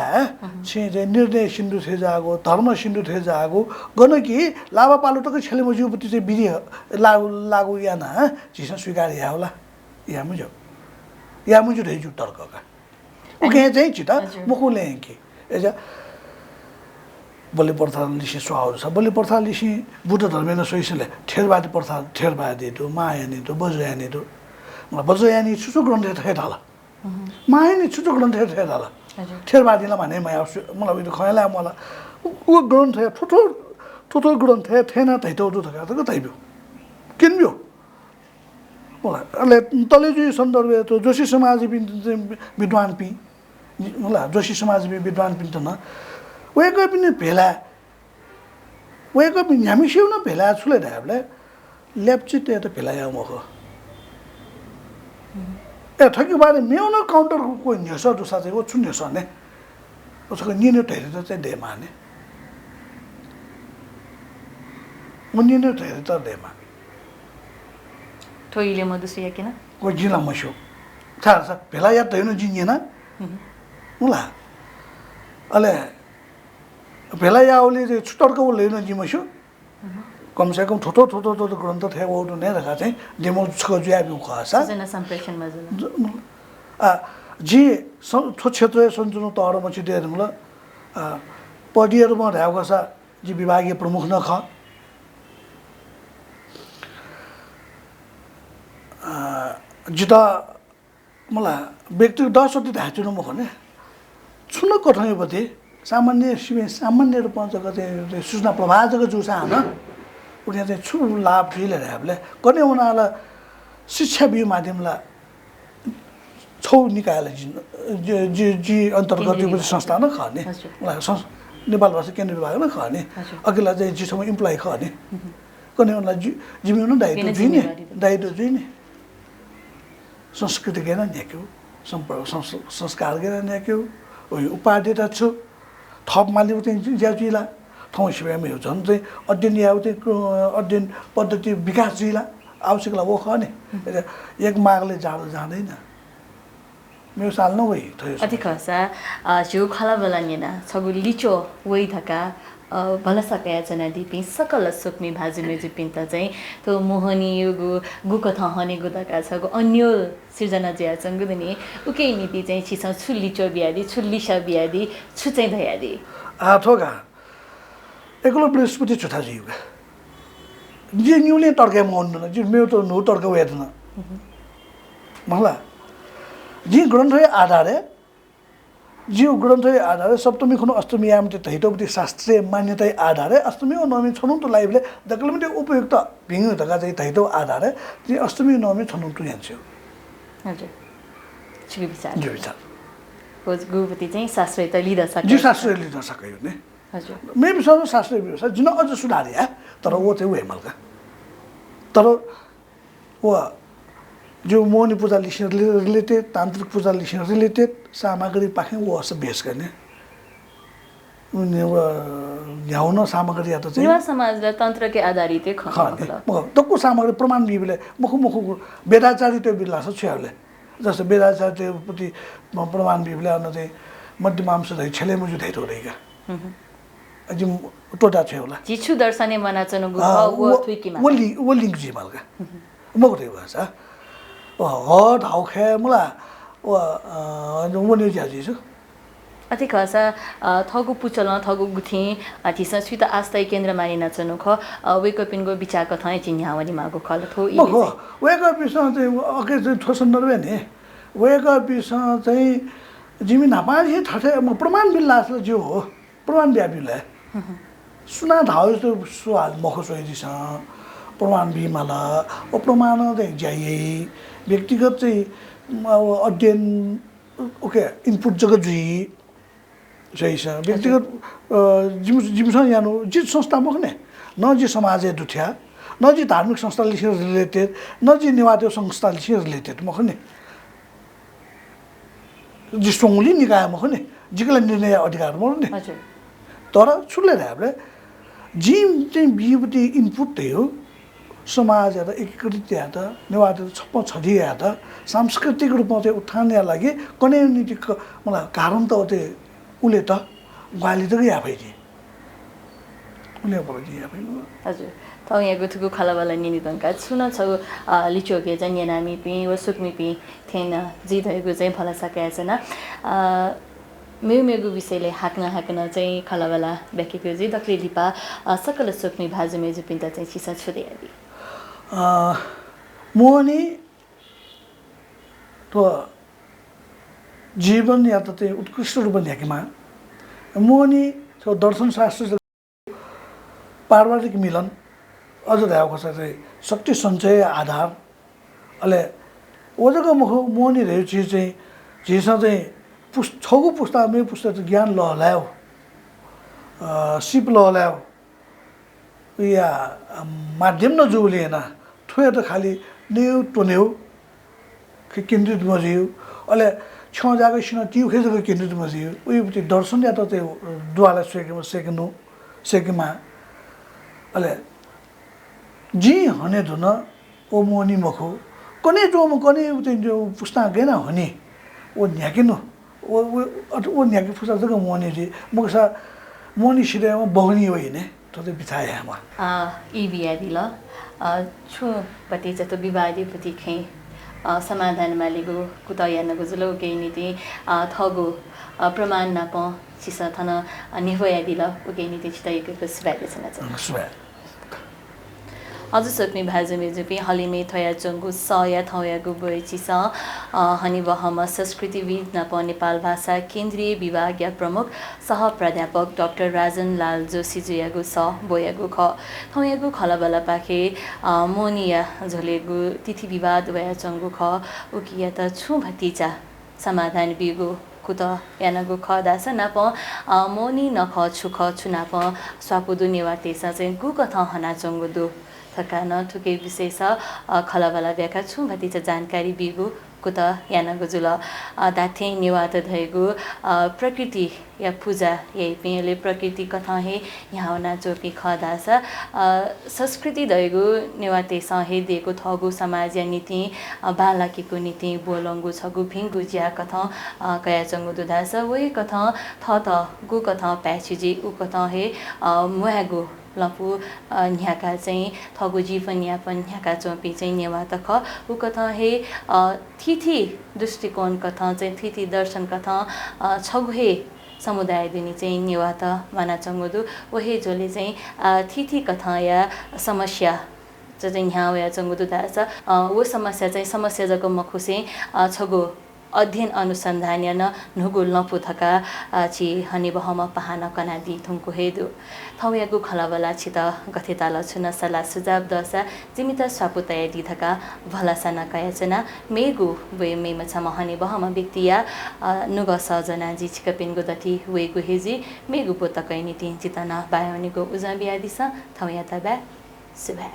चाहिँ निर्णय सिन्धु थे जागो धर्म सिन्धु थे जागो गन कि लाभा पालो टकै छेले मजुपति चाहिँ विधि लागु या न जिसन स्वीकार या होला या मुझे रहेजु तर्क का ओके चाहिँ छिटा मुकुले कि एजा बलि प्रथा लिसी स्वाउ छ बलि प्रथा लिसी बुद्ध धर्मले सोइसले ठेरबादी प्रथा ठेरबादी तो मायानी तो बजयानी तो बजयानी छुचो ग्रन्थ थेदाला मायानी छुचो ग्रन्थ थेदाला ठेरबादीलाई भने मलाई खयाला मलाई ऊ ग्रन्थ ठुठो ठुठो ग्रन्थ थिएन तैतो त तैब्यो किन्ब्यो मलाई अहिले तलेजु सन्दर्भ त जोशी समाज विद्वान पि मलाई जोशी समाज विद्वान पि त न वेको पनि भेला वेको पनि हामी सिउ न भेला छुले ढाबले ल्याप्ची त भेला या मखो ए ठकी बारे मेउ न काउन्टर को न्यस दुसा चाहिँ ओ छुन्यस ने उसको निने ठेरे त चाहिँ दे माने म निने ठेरे त दे माने थोइले म दुसिया किन को जिला मसो थाहा छ भेला या त हैन जिनिएन मुला अले भेला या ओले चाहिँ छुटरको लेन जिमसो कमसे कम ठोटो ठोटो ठोटो ग्रन्थ थियो ओडु ने रखा चाहिँ डेमो छको जुयाबु खसा जना सम्प्रेषण मजल जी छो क्षेत्र सञ्जुनु तहर मछि देर मुला पडियर म ढाउ गसा जी विभागीय प्रमुख न ख जिता मलाई व्यक्तिगत 10 वटा धाचुनु म खने छुन कठैपति सामान्य रूपमा चाहिँ सूचना प्रवाहजक जुसा हान उनीहरू चाहिँ छु लाभ दिले हामीले गर्ने उनीहरूलाई शिक्षा बिउ माध्यमलाई छौ निकायले जी अन्तर्गत यो संस्था न खने नेपाल भाषा केन्द्र विभाग न खने अघिल्ला चाहिँ जिसम्म इम्प्लोइ खने गर्ने उनीहरूलाई जिम्मेवारी न दायित्व दिने संस्कृति गेन न्याक्यो संस्कार गेन न्याक्यो उपाध्यता छु थप मालिक चाहिँ ज्याजुला ठाउँ सिवायमा हो झन् चाहिँ अध्ययन या अध्ययन पद्धति विकास जिला आवश्यकला वो खने एक मागले जाँदैन मेरो साल न वही थयो अति खसा जो खला बलानिना छगु लिचो वही थका भला सकाया जना दिपिङ सकल सुक्मी भाजुमे जुपिन्त चाहिँ तो मोहनी युगु गुको थहने गुदका छगु अन्य सिर्जना ज्या चंगु दिने उकै नीति चाहिँ छिसा छुल्ली चो बियादी छुल्ली श बियादी छु चाहिँ धयादी आ थोगा एकलो बृहस्पति छुथा जिउगा जे न्यूले टर्के मन न जे मेरो त नो टर्के वेदन मला जी ग्रन्थ आधारे जीव ग्रन्थ आधारे सप्तमी खुनु अष्टमी यामते तैतोपति शास्त्रीय मान्यता आधारे अष्टमी और नवमी छनु तो लाइभले दकलमते उपयुक्त भिंग तका चाहिँ तैतो आधारे जी अष्टमी नवमी छनु तो यान्स्यो हजुर छिबी विचार जो विचार होज गुपति चाहिँ शास्त्रीय त लिदा सके जी शास्त्रीय लिदा सक्यो ने हजुर मे विषय शास्त्रीय विषय जिन अझ सुधारिया तर वो चाहिँ वेमलका तर वो जो मोहनी पूजा लिसिन रिलेटेड तान्त्रिक पूजा लिसिन रिलेटेड सामग्री पाखे वो अस बेस गर्ने ल्याउन सामग्री या त चाहिँ युवा समाजलाई तन्त्रकै आधारितै खनाउला तक्कु सामग्री प्रमाण बिबले मुखु वेदाचार्य त्यो बिलास छेले जस्तो वेदाचार्य प्रति प्रमाण बिबले अन चाहिँ मध्यमांश धै छले मुजु धै तोरेगा अझै टोटा छ होला जिछु दर्शने मनाचन गुहा वो थुइकीमा वो लिंक जी मालका मको त्यो भाषा हट हाउ खे मुला वो न्यू जाजी छु अति खासा थगु पुचल थगु गुथि थिसा सुत आस्था केन्द्र मानिना चनु ख वेकअपिनको विचार कथा चिन्यावनी मागो खल थो मको वेकअपिसँग चाहिँ अके चाहिँ ठोसन नरबे नि वेकअपिसँग चाहिँ जिमी नापाले ठठे प्रमाण बिल्लास जो हो प्रमाण ब्याबिले सुना धाउ तो सुहाल मखो सोइदिस प्रमाण बिमाला ओ प्रमाण चाहिँ जाइए व्यक्तिगत चाहिँ अध्ययन ओके इनपुट जगत जी सही छ व्यक्तिगत जिमसँग यानो जित संस्था मखने न जी समाज दुठ्या न जी धार्मिक संस्था रिलेटेड न जी निवाद्य संस्था रिलेटेड मखने जी सोंगली निकाय मखने जिकला निर्णय अधिकार मखने हजुर तर छुले हामीले जिम चाहिँ बियुटी इनपुट त्यही हो समाज हेर्दा एकीकृत या त नेवार छप्प छदिए या त सांस्कृतिक रूपमा चाहिँ उठान्या लागि कम्युनिटी मलाई कारण त त्यो उले त गाली त या भइदि उले भइदि या भइ हजुर त यहाँको थुकु खलावाला निनि तंका छुन छ लिचोके चाहिँ यनामी पि व सुकमी पि थेन जी भएको चाहिँ फला सकेछ न मेगु विषयले हाक्न चाहिँ खलावाला व्याख्याको जी दक्ले दिपा सकल सुकमी भाजु मेजु पिन्ता चाहिँ चिसा छुदे आदि मोहनी तो जीवन या त चाहिँ उत्कृष्ट रूपमा ल्याकेमा मोहनी तो दर्शन शास्त्र पारिवारिक मिलन अझ रहेको छ चाहिँ शक्ति सञ्चय आधार अहिले ओजको मुख मोहनी रह्यो चिज चाहिँ झिसँग चाहिँ छगु पुस्ता मेरो पुस्ता चाहिँ ज्ञान लहलायो सिप लहलायो या माध्यम न जोले हैन थोया त खाली नेउ टोनेउ केन्द्रित मजियो अहिले छ जागे सिन तिउ खेजको केन्द्रित मजियो उयो दर्शन या त त्यो दुवाला सेकेमा अहिले जी हने धुन ओ मोनी मखो कने जो कने जो पुस्ता गेन हने ओ न्याकिनो ओ न्याकी पुस्ता जग मोनी जी मगसा मोनी सिरेमा बहनी होइन तो बिताएमा ई बिया दिल छु पति जतो विवादी पति खे समाधान मालिगो कुतयानको जुलो के नीति थगो प्रमाण नप चिसा थन निभया दिल उके नीति छिटाइको सुबाले छ अझ सक्ने भाजु मेजुपी हलिमे थया चंगु सया थयागु बोइचिस हनि वहम संस्कृतिविद नप नेपाल भाषा केन्द्रीय विभाग या प्रमुख सह प्राध्यापक डाक्टर राजन लाल जोशी जुयागु स बोयागु ख थयागु खलबला पाखे मोनिया झोलेगु तिथि विवाद वया चंगु ख उकिया त छु भतिजा समाधान बिगु कुत यानगु ख दास नप मोनी नख छुख छुनाप स्वापुदु नेवातेसा चाहिँ गु कथा हना चंगु दु थकान थुके विशेष खलावाला व्याख्या छु भतिचा जानकारी बिगु कुत यानगु जुल दाथे निवात धैगु प्रकृति या पूजा यही पिले प्रकृति कथा हे यहाँ ना चोपी खदास संस्कृति धैगु निवाते सहे दिएको थगु समाज या नीति बालाकीको नीति बोलंगु छगु भिंगु ज्या कथा कया चंगु दुदास वही कथा थ गु कथा प्याचिजी उ कथा हे मुहागु लपु न्याका चाहिँ थगु जीवन यापन न्याका चोपी चाहिँ नेवात ख उ कथा हे तिथि दृष्टिकोण कथा चाहिँ तिथि दर्शन कथा छगु हे समुदाय दिने चाहिँ नेवात माना चंगुदु वही जोले चाहिँ तिथि कथा या समस्या चाहिँ यहाँ या चंगुदु दास वो समस्या चाहिँ समस्या जको मखुसे छगु अध्ययन अनुसन्धान या नुगुल नपुथका छि हनि बहम पहान कनादि थुंकु हेदु थौयागु खलावला छित गथेताल छुन सला सुझाव दसा जिमित स्वापुतय दिथका भलासना कयाचना मेगु वे मेमछम हनि बहम व्यक्तिया नुग सजना जि छिकपिनगु दथि वेगु हेजी मेगु पोतकै नीति चितना बायोनिगु उजाबिया दिस थौया तबा सुभा